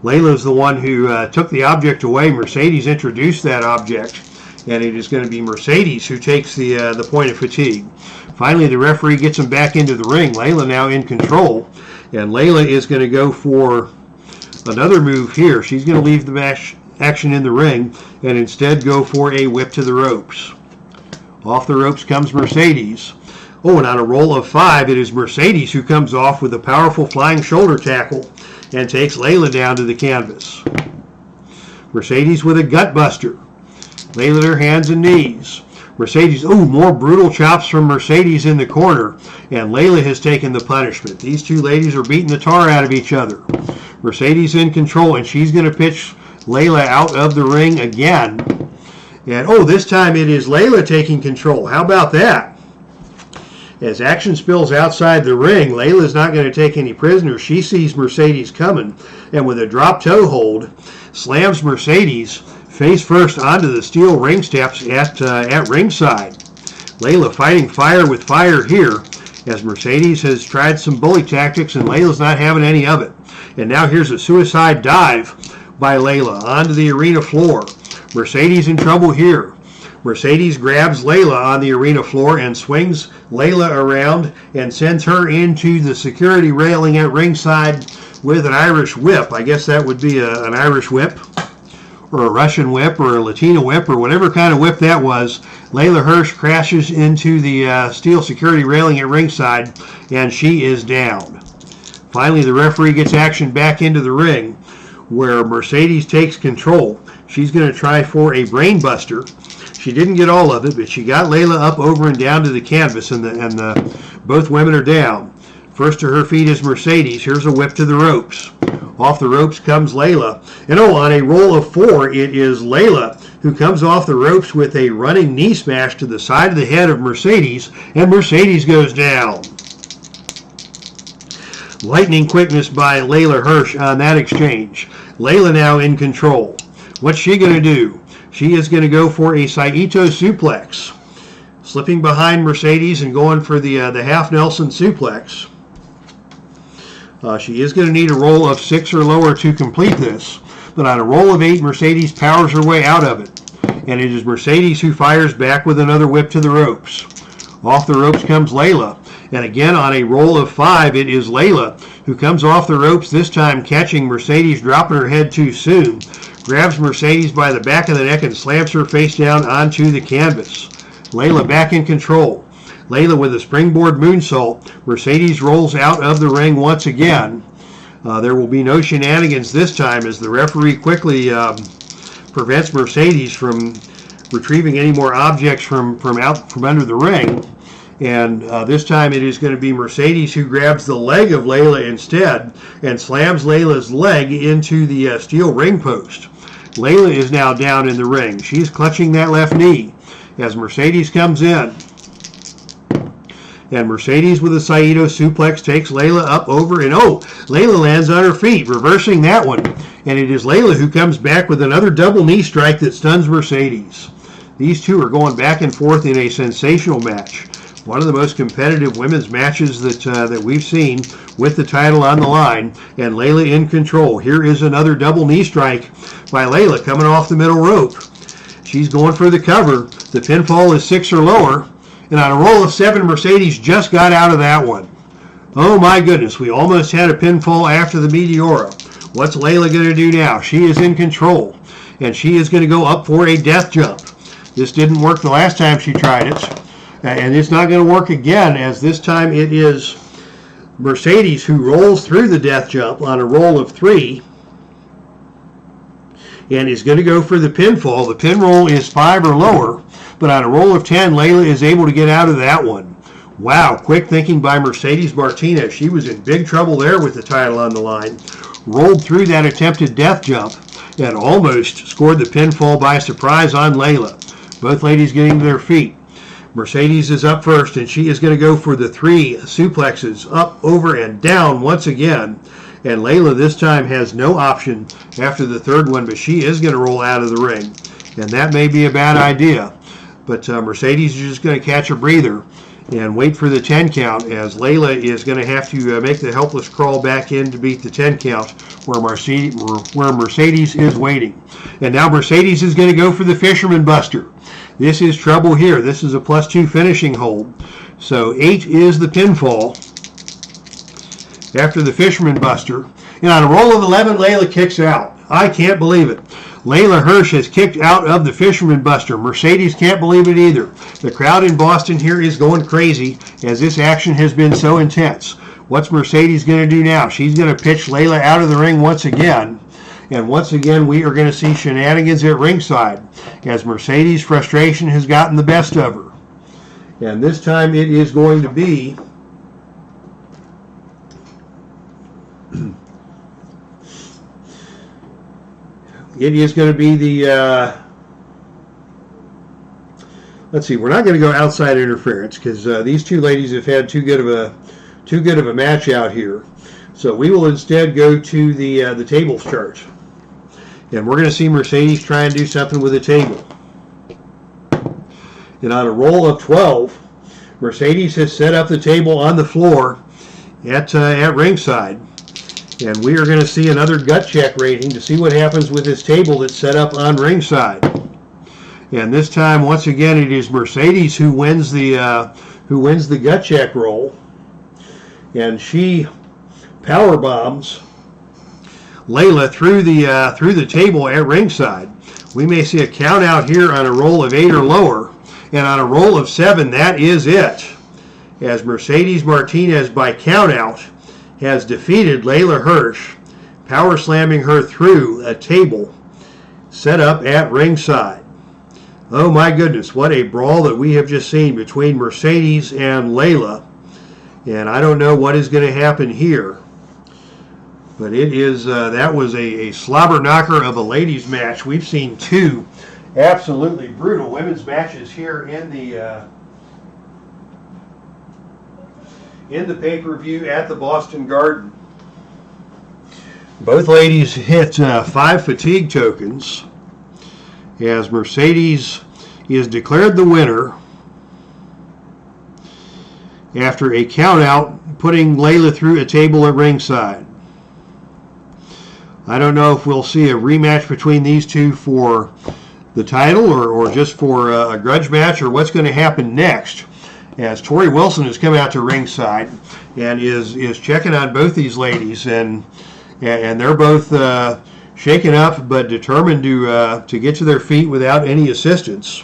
LEYLA is the one who took the object away. Mercedes introduced that object, and it is going to be Mercedes who takes the point of fatigue. Finally, the referee gets him back into the ring. LEYLA now in control, and LEYLA is going to go for another move here. She's going to leave the match action in the ring and instead go for a whip to the ropes. Off the ropes comes Mercedes. Oh, and on a roll of 5, it is Mercedes who comes off with a powerful flying shoulder tackle and takes LEYLA down to the canvas. Mercedes with a gut buster. LEYLA her hands and knees. Mercedes, oh, more brutal chops from Mercedes in the corner, and LEYLA has taken the punishment. These two ladies are beating the tar out of each other. Mercedes in control, and she's going to pitch LEYLA out of the ring again. And, oh, this time it is LEYLA taking control. How about that? As action spills outside the ring, LEYLA is not going to take any prisoners. She sees Mercedes coming, and with a drop toe hold, slams Mercedes face first onto the steel ring steps at ringside. LEYLA fighting fire with fire here, as Mercedes has tried some bully tactics, and LEYLA's not having any of it. And now here's a suicide dive by LEYLA onto the arena floor. Mercedes in trouble here. Mercedes grabs LEYLA on the arena floor and swings LEYLA around and sends her into the security railing at ringside with an Irish whip. I guess that would be an Irish whip, or a Russian whip, or a Latino whip, or whatever kind of whip that was. LEYLA HIRSCH crashes into the steel security railing at ringside, and she is down. Finally, the referee gets action back into the ring, where Mercedes takes control. She's going to try for a brain buster. She didn't get all of it, but she got LEYLA up, over, and down to the canvas, and both women are down. First to her feet is Mercedes. Here's a whip to the ropes. Off the ropes comes LEYLA. And oh, on a roll of 4, it is LEYLA who comes off the ropes with a running knee smash to the side of the head of Mercedes, and Mercedes goes down. Lightning quickness by LEYLA HIRSCH on that exchange. LEYLA now in control. What's she going to do? She is going to go for a Saito suplex. Slipping behind Mercedes and going for the half Nelson suplex. She is going to need a roll of 6 or lower to complete this. But on a roll of 8, Mercedes powers her way out of it. And it is Mercedes who fires back with another whip to the ropes. Off the ropes comes LEYLA. And again, on a roll of 5, it is LEYLA who comes off the ropes, this time catching Mercedes dropping her head too soon. Grabs Mercedes by the back of the neck and slams her face down onto the canvas. LEYLA back in control. LEYLA with a springboard moonsault. Mercedes rolls out of the ring once again. There will be no shenanigans this time, as the referee quickly prevents Mercedes from retrieving any more objects from under the ring. And this time it is going to be Mercedes who grabs the leg of Leyla instead and slams Layla's leg into the steel ring post. Leyla is now down in the ring. She's clutching that left knee as Mercedes comes in. And Mercedes with a Saito suplex takes Leyla up over, and oh, Leyla lands on her feet, reversing that one. And it is Leyla who comes back with another double knee strike that stuns Mercedes. These two are going back and forth in a sensational match. One of the most competitive women's matches that we've seen with the title on the line, and Leyla in control. Here is another double knee strike by Leyla coming off the middle rope. She's going for the cover. The pinfall is 6 or lower, and on a roll of 7, Mercedes just got out of that one. Oh my goodness, we almost had a pinfall after the Meteora. What's Leyla going to do now? She is in control, and she is going to go up for a death jump. This didn't work the last time she tried it. And it's not going to work again, as this time it is Mercedes who rolls through the death jump on a roll of 3 and is going to go for the pinfall. The pin roll is 5 or lower, but on a roll of 10, Leyla is able to get out of that one. Wow, quick thinking by Mercedes Martinez. She was in big trouble there with the title on the line. Rolled through that attempted death jump and almost scored the pinfall by surprise on Leyla. Both ladies getting to their feet. Mercedes is up first, and she is going to go for the 3 suplexes, up, over, and down once again. And Leyla this time has no option after the third one, but she is going to roll out of the ring. And that may be a bad idea. But Mercedes is just going to catch a breather and wait for the 10 count, as Leyla is going to have to make the helpless crawl back in to beat the 10 count where Mercedes is waiting. And now Mercedes is going to go for the Fisherman Buster. This is trouble here. This is a +2 finishing hold. So 8 is the pinfall after the Fisherman Buster. And on a roll of 11, Leyla kicks out. I can't believe it. LEYLA HIRSCH has kicked out of the Fisherman Buster. Mercedes can't believe it either. The crowd in Boston here is going crazy as this action has been so intense. What's Mercedes going to do now? She's going to pitch Leyla out of the ring once again. And once again, we are going to see shenanigans at ringside as Mercedes' frustration has gotten the best of her. And this time it is going to be the let's see, we're not going to go outside interference because these two ladies have had too good of a match out here. So we will instead go to the tables chart. And we're going to see Mercedes try and do something with the table. And on a roll of 12, Mercedes has set up the table on the floor at ringside. And we are going to see another gut check rating to see what happens with this table that's set up on ringside. And this time, once again, it is Mercedes who wins the gut check roll. And she power bombs Leyla through the table at ringside. We may see a count out here on a roll of 8 or lower, and on a roll of 7, that is it. As Mercedes Martinez by count out has defeated Leyla HIRSCH, power slamming her through a table set up at ringside. Oh my goodness, what a brawl that we have just seen between Mercedes and Leyla. And I don't know what is going to happen here. But it is that was a slobber knocker of a ladies match. We've seen 2 absolutely brutal women's matches here in the pay-per-view at the Boston Garden. Both ladies hit 5 fatigue tokens as Mercedes is declared the winner after a count out, putting Leyla through a table at ringside. I don't know if we'll see a rematch between these two for the title or just for a grudge match, or what's going to happen next, as Tori Wilson has come out to ringside and is checking on both these ladies, and they're both shaken up but determined to get to their feet without any assistance.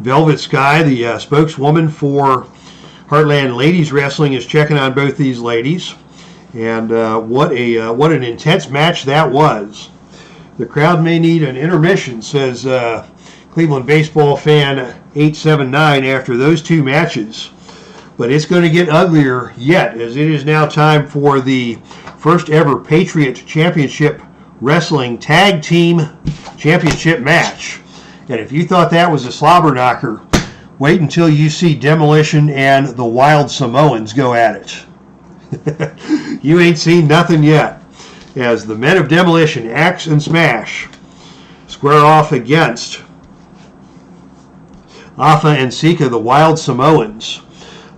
Velvet Sky, the spokeswoman for Heartland Ladies Wrestling, is checking on both these ladies. And what an intense match that was. The crowd may need an intermission, says Cleveland baseball fan 879 after those two matches. But it's going to get uglier yet, as it is now time for the first ever Patriot Championship Wrestling Tag Team Championship match. And if you thought that was a slobber knocker, wait until you see Demolition and the Wild Samoans go at it. You ain't seen nothing yet, as the men of Demolition, Axe and Smash, square off against Alpha and Sika, the Wild Samoans.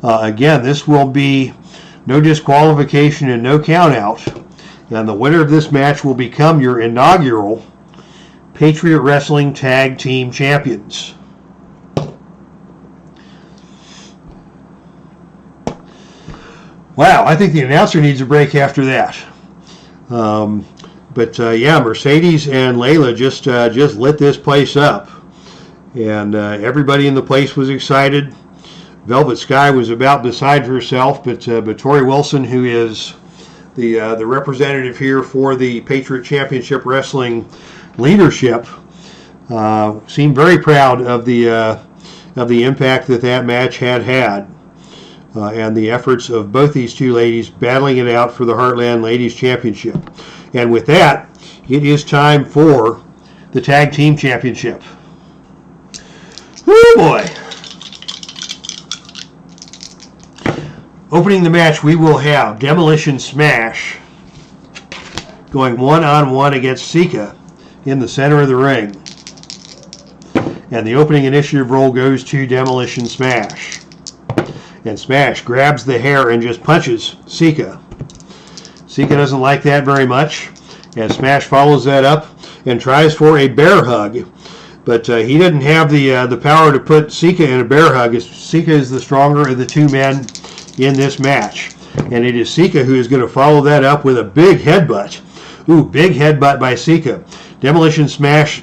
Again, this will be no disqualification and no count out. And the winner of this match will become your inaugural Patriot Wrestling Tag Team Champions. Wow, I think the announcer needs a break after that. Yeah, Mercedes and LEYLA just lit this place up. And everybody in the place was excited. Velvet Sky was about beside herself, but Tori Wilson, who is the representative here for the Patriot Championship Wrestling leadership, seemed very proud of the impact that match had, and the efforts of both these two ladies battling it out for the Heartland Ladies Championship. And with that, it is time for the Tag Team Championship. Woo boy! Opening the match, we will have Demolition Smash going one-on-one against Sika in the center of the ring. And the opening initiative roll goes to Demolition Smash. And Smash grabs the hair and just punches Sika. Sika doesn't like that very much, and Smash follows that up and tries for a bear hug. But he doesn't have the power to put Sika in a bear hug. Sika is the stronger of the two men in this match. And it is Sika who is going to follow that up with a big headbutt. Ooh, big headbutt by Sika. Demolition Smash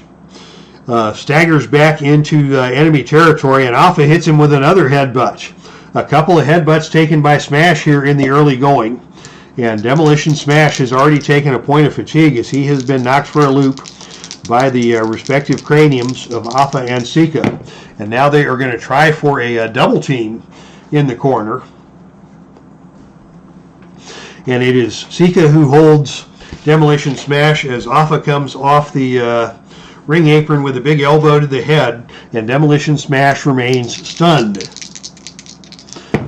staggers back into enemy territory, and Alpha hits him with another headbutt. A couple of headbutts taken by Smash here in the early going. And Demolition Smash has already taken a point of fatigue as he has been knocked for a loop by the respective craniums of Alpha and Sika. And now they are going to try for a double team in the corner. And it is Sika who holds Demolition Smash as Alpha comes off the ring apron with a big elbow to the head, and Demolition Smash remains stunned.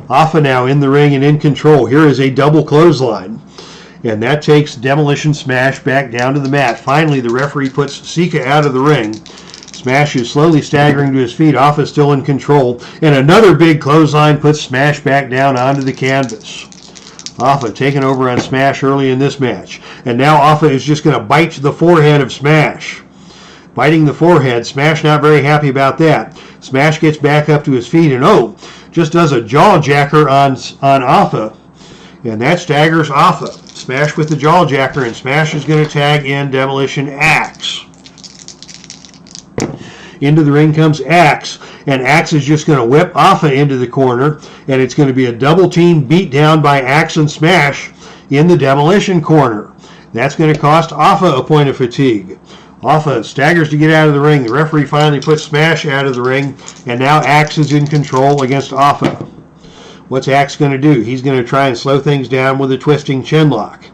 Alpha now in the ring and in control. Here is a double clothesline, and that takes Demolition Smash back down to the mat. Finally, the referee puts Sika out of the ring. Smash is slowly staggering to his feet. Alpha is still in control, and another big clothesline puts Smash back down onto the canvas. Alpha taking over on Smash early in this match. And now Alpha is just going to bite the forehead of Smash. Biting the forehead. Smash not very happy about that. Smash gets back up to his feet and just does a jaw jacker on Alpha. And that staggers Alpha. Smash with the jaw jacker, and Smash is going to tag in Demolition Axe. Into the ring comes Axe, and Axe is just going to whip Alpha into the corner, and it's going to be a double team beat down by Axe and Smash in the Demolition corner. That's going to cost Alpha a point of fatigue. Alpha staggers to get out of the ring. The referee finally puts Smash out of the ring, and now Axe is in control against Alpha. What's Axe going to do? He's going to try and slow things down with a twisting chin lock.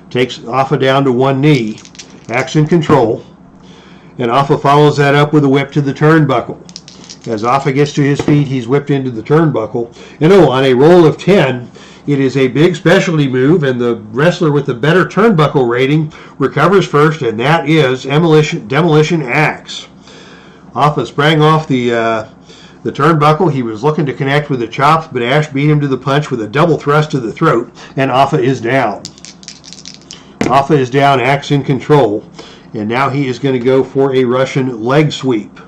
Takes Alpha down to one knee. Axe in control. And Alpha follows that up with a whip to the turnbuckle. As Alpha gets to his feet, he's whipped into the turnbuckle. And on a roll of 10, it is a big specialty move, and the wrestler with the better turnbuckle rating recovers first, and that is Demolition Axe. Alpha sprang off the turnbuckle. He was looking to connect with the chops, but Ash beat him to the punch with a double thrust to the throat, and Alpha is down. Alpha is down, Axe in control. And now he is going to go for a Russian leg sweep.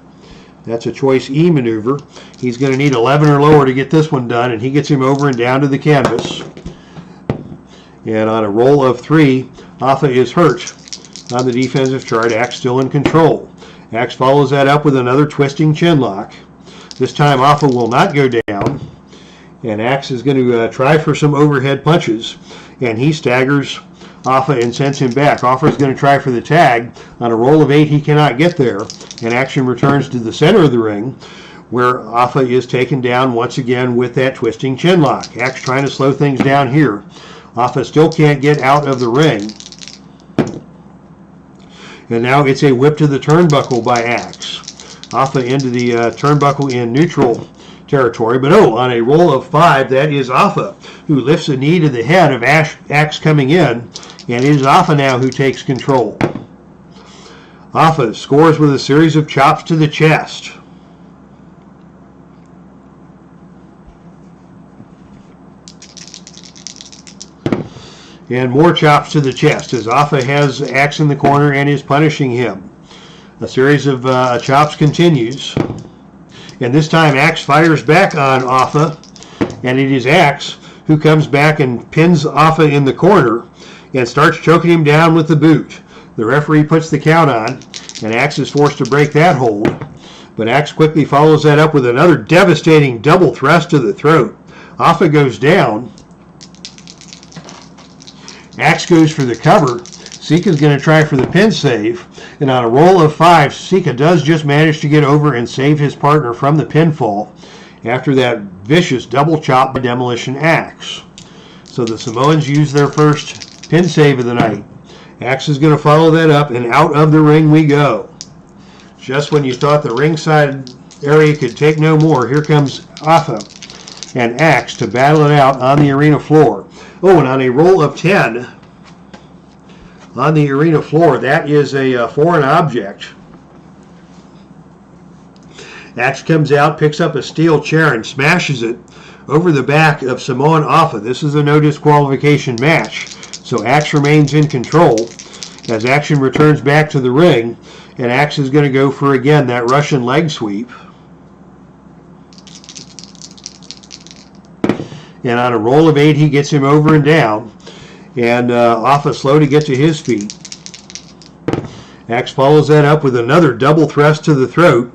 That's a choice E maneuver. He's going to need 11 or lower to get this one done, and he gets him over and down to the canvas. And on a roll of 3, Alpha is hurt on the defensive chart. Axe still in control. Axe follows that up with another twisting chin lock. This time Alpha will not go down, and Axe is going to try for some overhead punches, and he staggers Alpha and sends him back. Alpha is going to try for the tag. On a roll of 8, he cannot get there. and action returns to the center of the ring, where Afa is taken down once again with that twisting chin lock. Axe trying to slow things down here. Afa still can't get out of the ring. And now it's a whip to the turnbuckle by Axe. Afa into the turnbuckle in neutral territory. But on a roll of 5, that is Afa, who lifts a knee to the head of Axe coming in. And it is Afa now who takes control. Afa scores with a series of chops to the chest. And more chops to the chest as Afa has Axe in the corner and is punishing him. A series of chops continues. And this time Axe fires back on Afa. And it is Axe who comes back and pins Afa in the corner and starts choking him down with the boot. The referee puts the count on, and Axe is forced to break that hold. But Axe quickly follows that up with another devastating double thrust to the throat. Afa goes down. Axe goes for the cover. Sika's going to try for the pin save. And on a roll of 5, Sika does just manage to get over and save his partner from the pinfall after that vicious double chop by Demolition Axe. So the Samoans use their first pin save of the night. Axe is going to follow that up, and out of the ring we go. Just when you thought the ringside area could take no more, here comes Afa and Axe to battle it out on the arena floor. And on a roll of 10 on the arena floor, that is a foreign object. Axe comes out, picks up a steel chair, and smashes it over the back of Samoan Afa. This is a no disqualification match, so Axe remains in control as action returns back to the ring, and Axe is going to go for, again, that Russian leg sweep. And on a roll of 8, he gets him over and down. And Afa slow to get to his feet. Axe follows that up with another double thrust to the throat.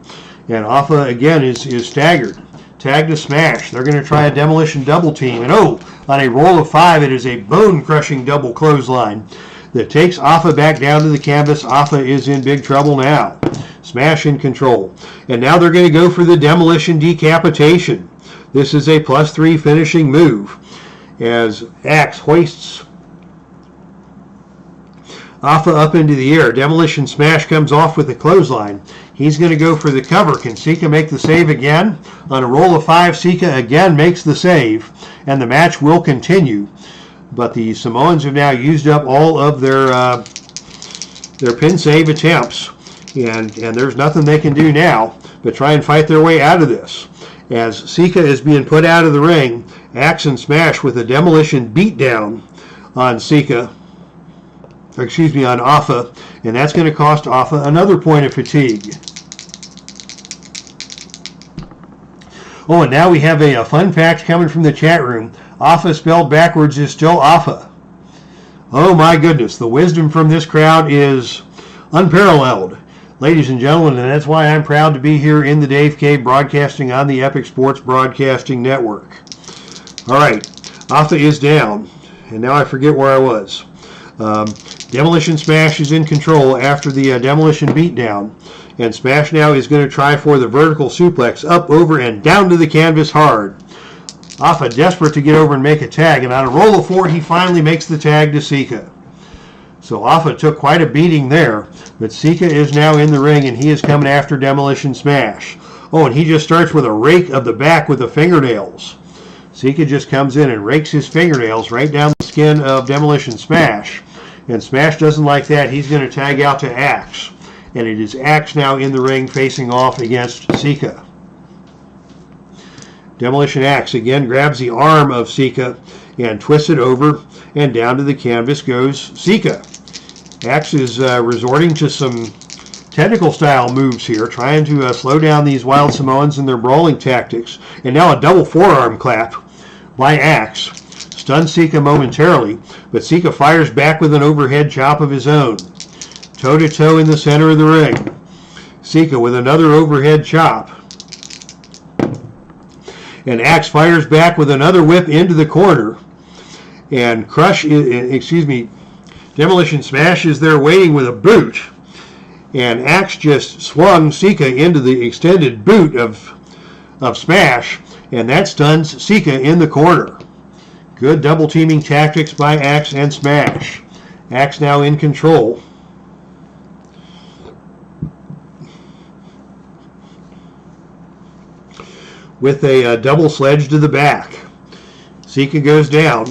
And Afa, again, is staggered. Tag to smash. They're going to try a demolition double team. And on a roll of 5, it is a bone-crushing double clothesline that takes Afa back down to the canvas. Afa is in big trouble now. Smash in control. And now they're going to go for the demolition decapitation. This is a +3 finishing move as Axe hoists Afa up into the air. Demolition Smash comes off with the clothesline. He's going to go for the cover. Can Sika make the save again? On a roll of 5, Sika again makes the save, and the match will continue. But the Samoans have now used up all of their pin save attempts, and there's nothing they can do now but try and fight their way out of this. As Sika is being put out of the ring, Axe and Smash with a demolition beatdown on on Afa, and that's going to cost Afa another point of fatigue. And now we have a fun fact coming from the chat room. Afa spelled backwards is still Afa. Oh my goodness, the wisdom from this crowd is unparalleled. Ladies and gentlemen, and that's why I'm proud to be here in the Dave Cave broadcasting on the Epic Sports Broadcasting Network. All right, Afa is down, and now I forget where I was. Demolition Smash is in control after the demolition beatdown, and Smash now is going to try for the vertical suplex up, over, and down to the canvas hard. Afa desperate to get over and make a tag, and on a roll of 4, he finally makes the tag to Sika. So Afa took quite a beating there, but Sika is now in the ring, and he is coming after Demolition Smash. And he just starts with a rake of the back with the fingernails. Sika just comes in and rakes his fingernails right down the skin of Demolition Smash. And Smash doesn't like that. He's going to tag out to Axe. And it is Axe now in the ring facing off against Sika. Demolition Axe again grabs the arm of Sika and twists it over, and down to the canvas goes Sika. Axe is resorting to some technical style moves here, trying to slow down these Wild Samoans and their brawling tactics. And now a double forearm clap by Axe. Stuns Sika momentarily, but Sika fires back with an overhead chop of his own. Toe-to-toe in the center of the ring. Sika with another overhead chop. And Axe fires back with another whip into the corner. And Demolition Smash is there waiting with a boot. and Axe just swung Sika into the extended boot of Smash, and that stuns Sika in the corner. Good double teaming tactics by Axe and Smash. Axe now in control. With a double sledge to the back. Sika goes down.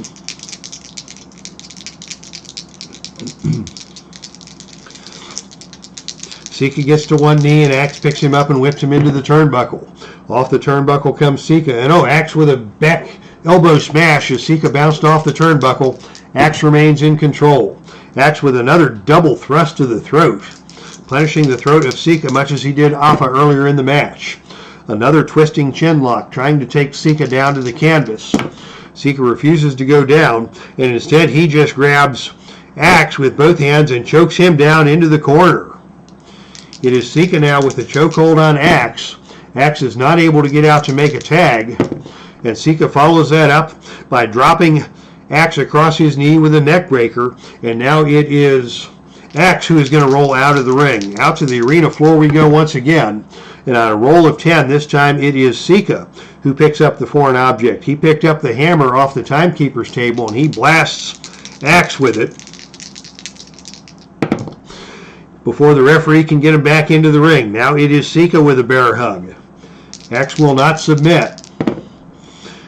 Sika gets to one knee, and Axe picks him up and whips him into the turnbuckle. Off the turnbuckle comes Sika, and Axe with a back elbow smash as Sika bounced off the turnbuckle. Axe remains in control. Axe with another double thrust to the throat, punishing the throat of Sika much as he did Afa earlier in the match. Another twisting chin lock, trying to take Sika down to the canvas. Sika refuses to go down, and instead he just grabs Axe with both hands and chokes him down into the corner. It is Sika now with the chokehold on Axe. Axe is not able to get out to make a tag, and Sika follows that up by dropping Axe across his knee with a neck breaker, and now it is Axe who is going to roll out of the ring. Out to the arena floor we go once again, and on a roll of 10, this time it is Sika who picks up the foreign object. He picked up the hammer off the timekeeper's table, and he blasts Axe with it before the referee can get him back into the ring. Now it is Sika with a bear hug. Axe will not submit.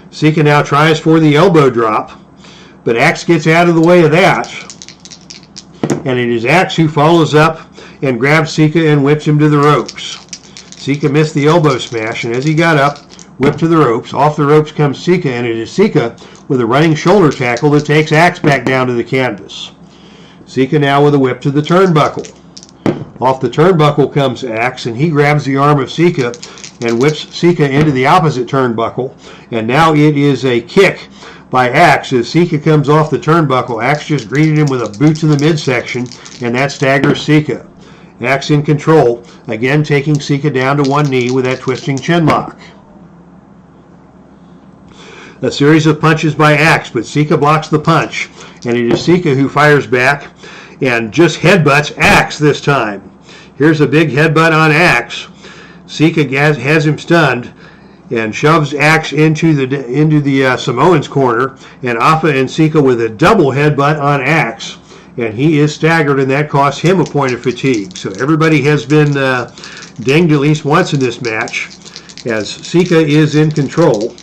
Sika now tries for the elbow drop, but Axe gets out of the way of that. And it is Axe who follows up and grabs Sika and whips him to the ropes. Sika missed the elbow smash, and as he got up, whipped to the ropes. Off the ropes comes Sika, and it is Sika with a running shoulder tackle that takes Axe back down to the canvas. Sika now with a whip to the turnbuckle. Off the turnbuckle comes Axe, and he grabs the arm of Sika and whips Sika into the opposite turnbuckle. And now it is a kick by Axe as Sika comes off the turnbuckle. Axe just greeted him with a boot to the midsection, and that staggers Sika. Axe in control, again taking Sika down to one knee with that twisting chin lock. A series of punches by Axe, but Sika blocks the punch, and it is Sika who fires back and just headbutts Axe this time. Here's a big headbutt on Axe. Sika has him stunned and shoves Axe into the Samoans corner, and Afa and Sika with a double headbutt on Axe, and he is staggered, and that costs him a point of fatigue. So everybody has been dinged at least once in this match as Sika is in control.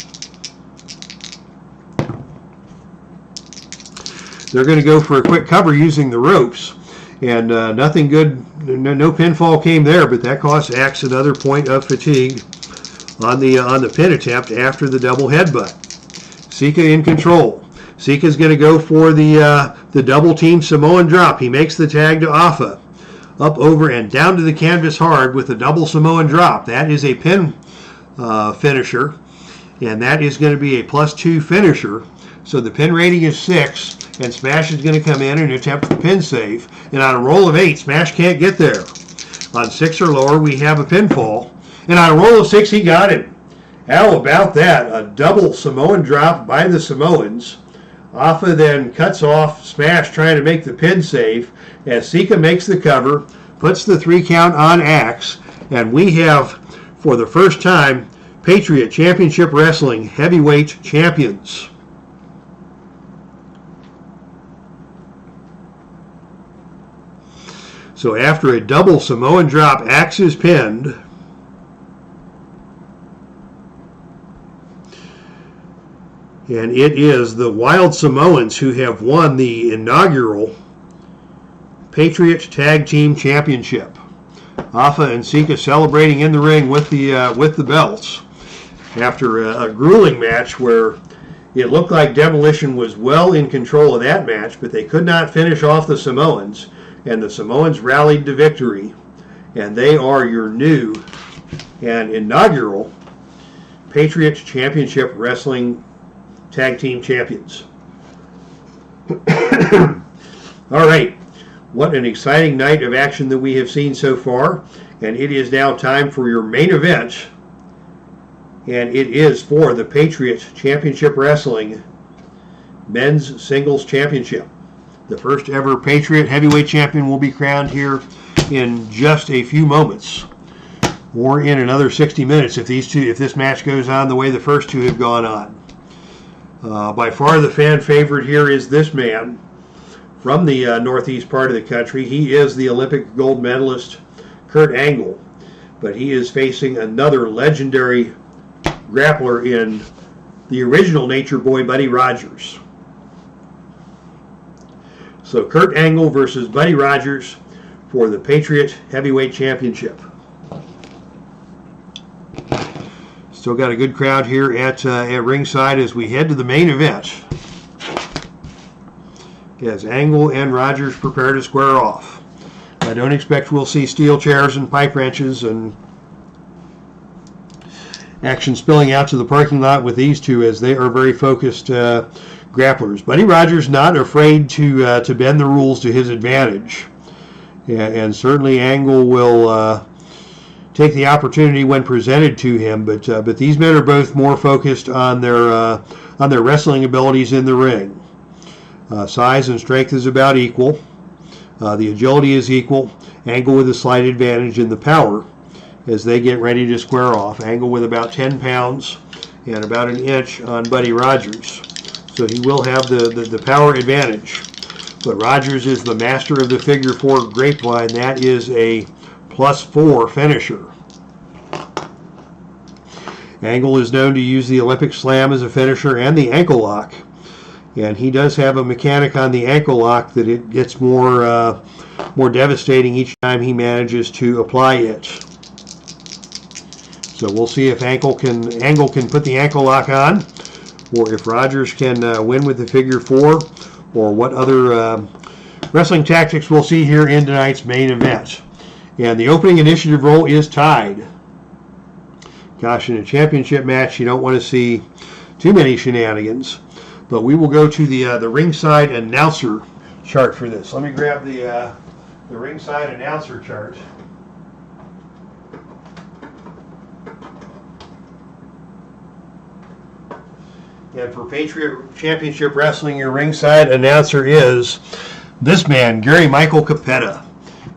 They're going to go for a quick cover using the ropes, and nothing good, no pinfall came there, but that cost Axe another point of fatigue on the pin attempt after the double headbutt. Sika in control. Sika's going to go for the double team Samoan drop. He makes the tag to Afa. Up, over, and down to the canvas hard with the double Samoan drop. That is a pin finisher, and that is going to be a +2 finisher. So the pin rating is 6, and Smash is going to come in and attempt the pin save. And on a roll of 8, Smash can't get there. On 6 or lower, we have a pinfall. And on a roll of 6, he got him. How about that? A double Samoan drop by the Samoans. Afa then cuts off Smash trying to make the pin save as Sika makes the cover, puts the 3 count on Axe, and we have, for the first time, Patriot Championship Wrestling heavyweight champions. So after a double Samoan drop, Axe is pinned. And it is the Wild Samoans who have won the inaugural Patriot Tag Team Championship. Afa and Sika celebrating in the ring with the belts after a grueling match where it looked like Demolition was well in control of that match, but they could not finish off the Samoans. And the Samoans rallied to victory, and they are your new and inaugural Patriot Championship Wrestling Tag Team Champions. All right, what an exciting night of action that we have seen so far, and it is now time for your main event, and it is for the Patriot Championship Wrestling Men's Singles Championship. The first ever Patriot heavyweight champion will be crowned here in just a few moments, or in another 60 minutes if this match goes on the way the first two have gone on. By far the fan favorite here is this man from the northeast part of the country. He is the Olympic gold medalist Kurt Angle, but he is facing another legendary grappler in the original Nature Boy, Buddy Rogers. So Kurt Angle versus Buddy Rogers for the Patriot Heavyweight Championship. Still got a good crowd here at ringside as we head to the main event, as Angle and Rogers prepare to square off. I don't expect we'll see steel chairs and pipe wrenches and action spilling out to the parking lot with these two, as they are very focused grapplers. Buddy Rogers not afraid to bend the rules to his advantage, and certainly Angle will take the opportunity when presented to him. But these men are both more focused on their wrestling abilities in the ring. Size and strength is about equal. The agility is equal. Angle with a slight advantage in the power as they get ready to square off. Angle with about 10 pounds and about an inch on Buddy Rogers. So he will have the power advantage. But Rogers is the master of the figure four grapevine. That is a +4 finisher. Angle is known to use the Olympic slam as a finisher and the ankle lock. And he does have a mechanic on the ankle lock that it gets more devastating each time he manages to apply it. So we'll see if Angle can put the ankle lock on, or if Rogers can win with the figure four, or what other wrestling tactics we'll see here in tonight's main event. And the opening initiative roll is tied. Gosh, in a championship match, you don't want to see too many shenanigans. But we will go to the ringside announcer chart for this. Let me grab the ringside announcer chart. And for Patriot Championship Wrestling, your ringside announcer is this man, Gary Michael Capetta.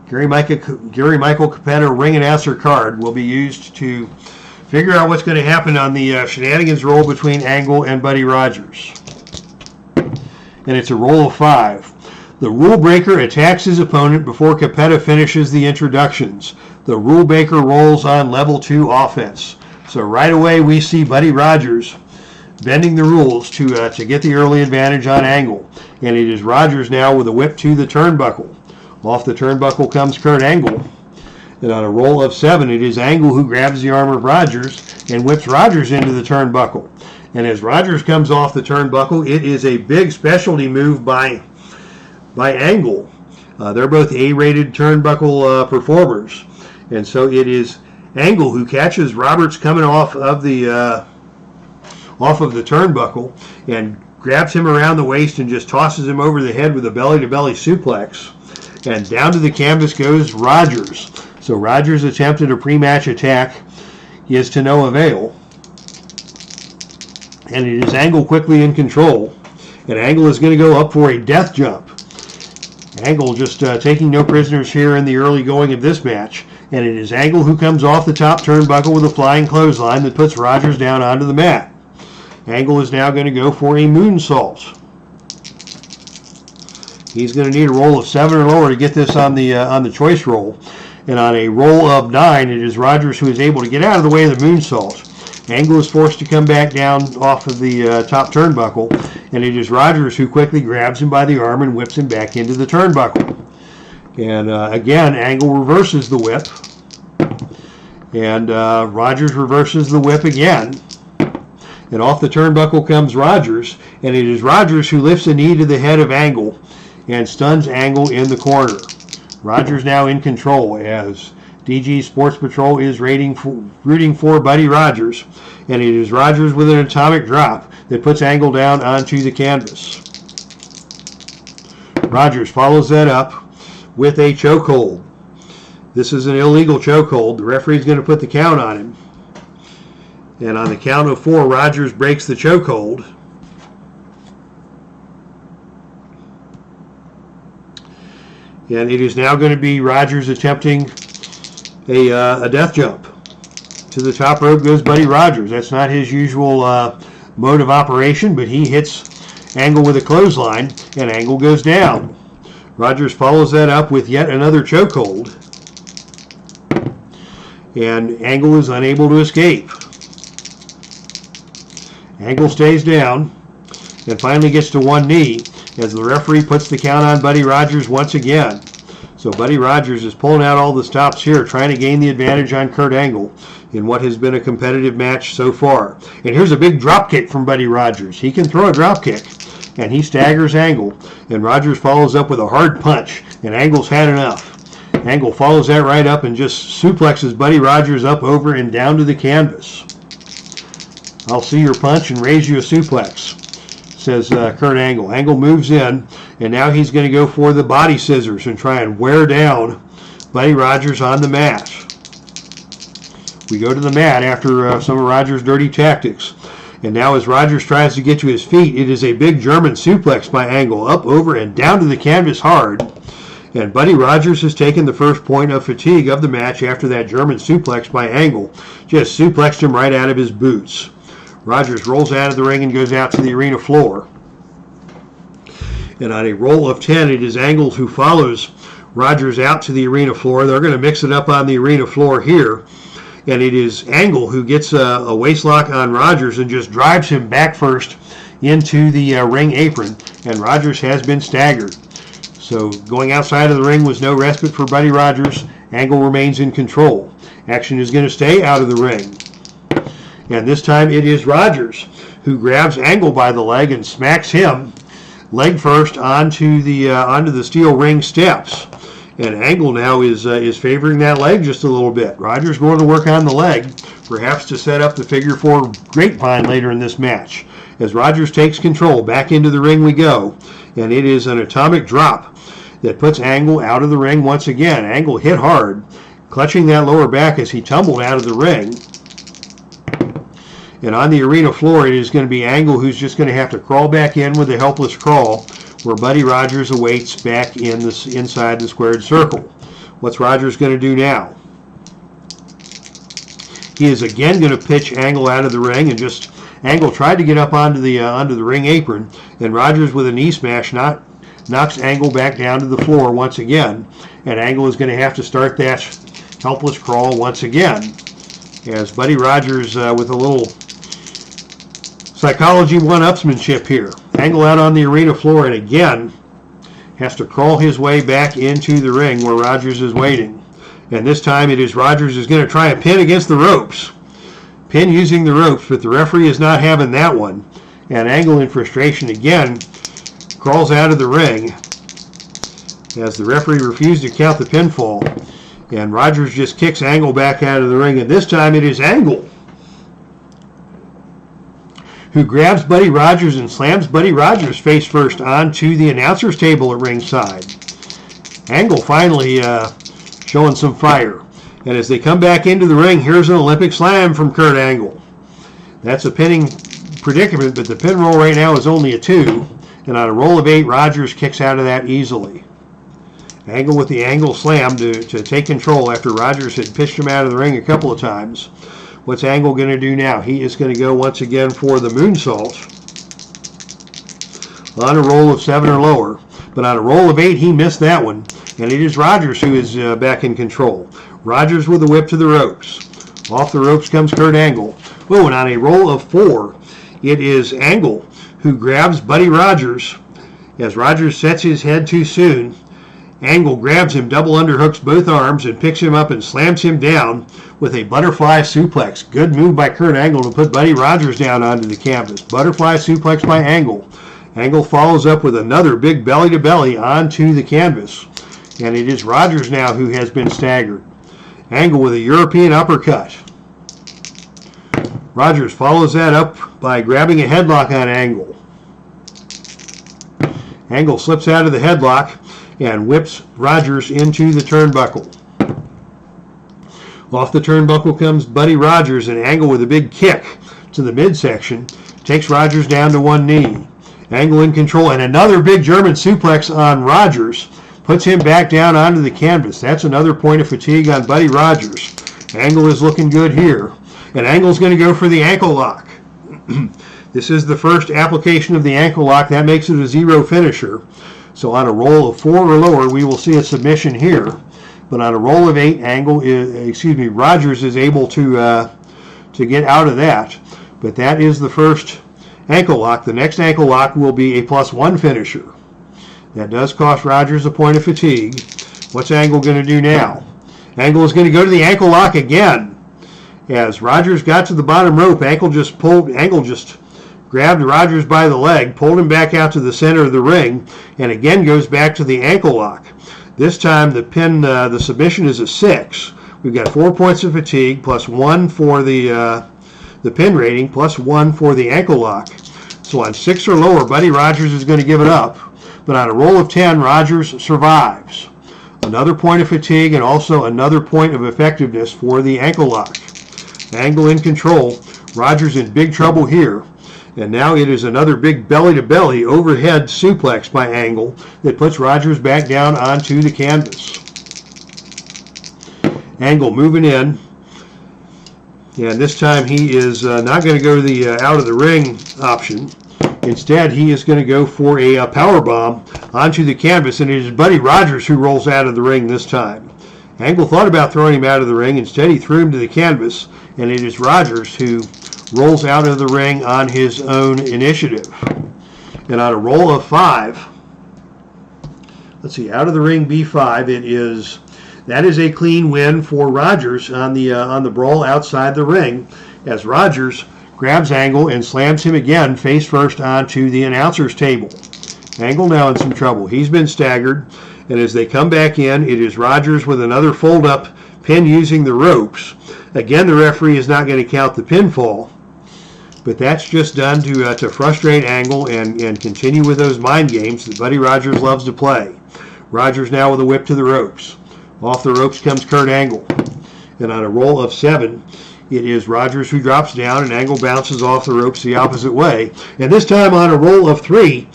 Gary Michael Capetta ring announcer card will be used to figure out what's going to happen on the shenanigans roll between Angle and Buddy Rogers. And it's a roll of 5. The rule breaker attacks his opponent before Capetta finishes the introductions. The rule breaker rolls on level 2 offense. So right away we see Buddy Rogers bending the rules to get the early advantage on Angle. And it is Rogers now with a whip to the turnbuckle. Off the turnbuckle comes Kurt Angle. And on a roll of 7, it is Angle who grabs the arm of Rogers and whips Rogers into the turnbuckle. And as Rogers comes off the turnbuckle, it is a big specialty move by Angle. They're both A-rated turnbuckle performers. And so it is Angle who catches Roberts coming off of the turnbuckle and grabs him around the waist and just tosses him over the head with a belly-to-belly suplex. And down to the canvas goes Rogers. So Rogers' attempt at a pre-match attack is to no avail. And it is Angle quickly in control. And Angle is going to go up for a death jump. Angle just taking no prisoners here in the early going of this match. And it is Angle who comes off the top turnbuckle with a flying clothesline that puts Rogers down onto the mat. Angle is now going to go for a moonsault. He's going to need a roll of 7 or lower to get this on the choice roll. And on a roll of 9, it is Rogers who is able to get out of the way of the moonsault. Angle is forced to come back down off of the top turnbuckle, and it is Rogers who quickly grabs him by the arm and whips him back into the turnbuckle. And again, Angle reverses the whip, and Rogers reverses the whip again. And off the turnbuckle comes Rogers, and it is Rogers who lifts a knee to the head of Angle and stuns Angle in the corner. Rogers now in control as DG Sports Patrol is rooting for Buddy Rogers, and it is Rogers with an atomic drop that puts Angle down onto the canvas. Rogers follows that up with a chokehold. This is an illegal chokehold. The referee is going to put the count on him. And on the count of 4, Rogers breaks the chokehold. And it is now going to be Rogers attempting a death jump. To the top rope goes Buddy Rogers. That's not his usual mode of operation, but he hits Angle with a clothesline, and Angle goes down. Rogers follows that up with yet another chokehold, and Angle is unable to escape. Angle stays down and finally gets to one knee as the referee puts the count on Buddy Rogers once again. So Buddy Rogers is pulling out all the stops here, trying to gain the advantage on Kurt Angle in what has been a competitive match so far. And here's a big drop kick from Buddy Rogers. He can throw a drop kick, and he staggers Angle. And Rogers follows up with a hard punch, and Angle's had enough. Angle follows that right up and just suplexes Buddy Rogers up, over, and down to the canvas. I'll see your punch and raise you a suplex, says Kurt Angle. Angle moves in, and now he's going to go for the body scissors and try and wear down Buddy Rogers on the mat. We go to the mat after some of Rogers' dirty tactics. And now as Rogers tries to get to his feet, it is a big German suplex by Angle, up, over, and down to the canvas hard. And Buddy Rogers has taken the first point of fatigue of the match after that German suplex by Angle just suplexed him right out of his boots. Rogers rolls out of the ring and goes out to the arena floor. And on a roll of 10, it is Angle who follows Rogers out to the arena floor. They're going to mix it up on the arena floor here. And it is Angle who gets a waistlock on Rogers and just drives him back first into the ring apron. And Rogers has been staggered. So going outside of the ring was no respite for Buddy Rogers. Angle remains in control. Action is going to stay out of the ring. And this time it is Rogers who grabs Angle by the leg and smacks him leg first onto the steel ring steps. And Angle now is favoring that leg just a little bit. Rogers going to work on the leg, perhaps to set up the figure 4 grapevine later in this match. As Rogers takes control, back into the ring we go. And it is an atomic drop that puts Angle out of the ring once again. Angle hit hard, clutching that lower back as he tumbled out of the ring. And on the arena floor, it is going to be Angle who's just going to have to crawl back in with a helpless crawl, where Buddy Rogers awaits back in inside the squared circle. What's Rogers going to do now? He is again going to pitch Angle out of the ring, and just Angle tried to get up onto the ring apron, and Rogers with a knee smash knocks Angle back down to the floor once again, and Angle is going to have to start that helpless crawl once again, as Buddy Rogers with a little psychology one-upsmanship here. Angle out on the arena floor, and again has to crawl his way back into the ring where Rogers is waiting. And this time it is Rogers is going to try a pin against the ropes. Pin using the ropes, but the referee is not having that one. And Angle in frustration again crawls out of the ring as the referee refused to count the pinfall. And Rogers just kicks Angle back out of the ring, and this time it is Angle who grabs Buddy Rogers and slams Buddy Rogers face first onto the announcer's table at ringside. Angle finally showing some fire. And as they come back into the ring, here's an Olympic slam from Kurt Angle. That's a pinning predicament, but the pin roll right now is only a 2. And on a roll of 8, Rogers kicks out of that easily. Angle with the Angle slam to take control after Rogers had pitched him out of the ring a couple of times. What's Angle going to do now? He is going to go once again for the moonsault on a roll of 7 or lower. But on a roll of 8, he missed that one. And it is Rogers who is back in control. Rogers with a whip to the ropes. Off the ropes comes Kurt Angle. Oh, and on a roll of 4, it is Angle who grabs Buddy Rogers. As Rogers sets his head too soon, Angle grabs him, double underhooks both arms, and picks him up and slams him down with a butterfly suplex. Good move by Kurt Angle to put Buddy Rogers down onto the canvas. Butterfly suplex by Angle. Angle follows up with another big belly-to-belly onto the canvas. And it is Rogers now who has been staggered. Angle with a European uppercut. Rogers follows that up by grabbing a headlock on Angle. Angle slips out of the headlock and whips Rogers into the turnbuckle. Off the turnbuckle comes Buddy Rogers, and Angle with a big kick to the midsection takes Rogers down to one knee. Angle in control, and another big German suplex on Rogers puts him back down onto the canvas. That's another point of fatigue on Buddy Rogers. Angle is looking good here. And Angle's going to go for the ankle lock. This is the first application of the ankle lock. That makes it a 0 finisher. So on a roll of 4 or lower, we will see a submission here. But on a roll of 8, Rogers is able to get out of that. But that is the first ankle lock. The next ankle lock will be a +1 finisher. That does cost Rogers a point of fatigue. What's Angle going to do now? Angle is going to go to the ankle lock again. As Rogers got to the bottom rope, Angle just grabbed Rogers by the leg, pulled him back out to the center of the ring, and again goes back to the ankle lock. This time the submission is a 6. We've got 4 points of fatigue, +1 for the pin rating, +1 for the ankle lock. So on 6 or lower, Buddy Rogers is going to give it up. But on a roll of 10, Rogers survives. Another point of fatigue and also another point of effectiveness for the ankle lock. Angle in control. Rogers in big trouble here. And now it is another big belly-to-belly overhead suplex by Angle that puts Rogers back down onto the canvas. Angle moving in. And this time he is not going to go to the out of the ring option. Instead, he is going to go for a power bomb onto the canvas, and it is Buddy Rogers who rolls out of the ring this time. Angle thought about throwing him out of the ring. Instead, he threw him to the canvas, and it is Rogers who rolls out of the ring on his own initiative. And on a roll of 5, let's see, out of the ring B5, that is a clean win for Rogers on the brawl outside the ring, as Rogers grabs Angle and slams him again face first onto the announcer's table. Angle now in some trouble. He's been staggered, and as they come back in, it is Rogers with another fold-up pin using the ropes. Again, the referee is not going to count the pinfall, but that's just done to frustrate Angle and continue with those mind games that Buddy Rogers loves to play. Rogers now with a whip to the ropes. Off the ropes comes Kurt Angle. And on a roll of 7, it is Rogers who drops down, and Angle bounces off the ropes the opposite way. And this time on a roll of 3,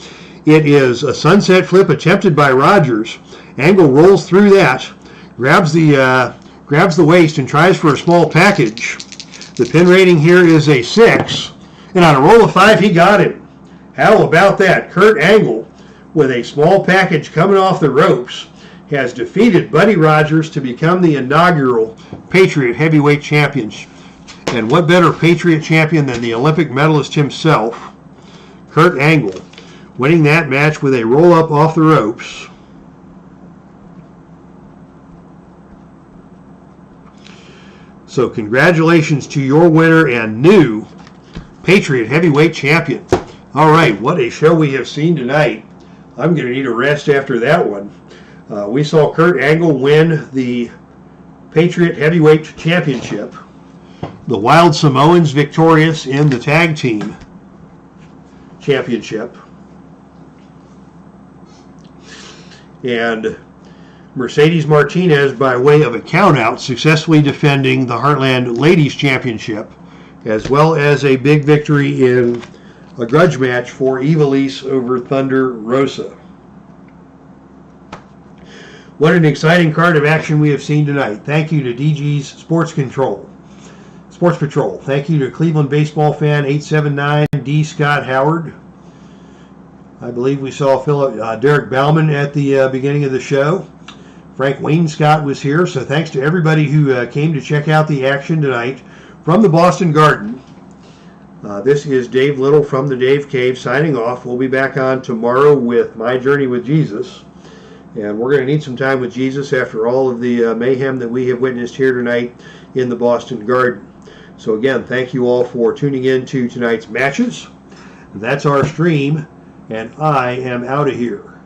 it is a sunset flip attempted by Rogers. Angle rolls through that, grabs the waist and tries for a small package. The pin rating here is a 6. And on a roll of 5, he got him. How about that? Kurt Angle, with a small package coming off the ropes, has defeated Buddy Rogers to become the inaugural Patriot Heavyweight Champion. And what better Patriot champion than the Olympic medalist himself, Kurt Angle, winning that match with a roll-up off the ropes. So congratulations to your winner and new Patriot Heavyweight Champion. All right, what a show we have seen tonight. I'm going to need a rest after that one. We saw Kurt Angle win the Patriot Heavyweight Championship. The Wild Samoans victorious in the Tag Team Championship. And Mercedes Martinez, by way of a countout, successfully defending the Heartland Ladies Championship, as well as a big victory in a grudge match for IVELISSE over Thunder Rosa. What an exciting card of action we have seen tonight. Thank you to DG's Sports Patrol. Thank you to Cleveland Baseball Fan 879, D. Scott Howard. I believe we saw Derek Bauman at the beginning of the show. Frank Wayne Scott was here, so thanks to everybody who came to check out the action tonight from the Boston Garden. This is Dave Little from the Dave Cave signing off. We'll be back on tomorrow with My Journey with Jesus. And we're going to need some time with Jesus after all of the mayhem that we have witnessed here tonight in the Boston Garden. So again, thank you all for tuning in to tonight's matches. That's our stream, and I am out of here.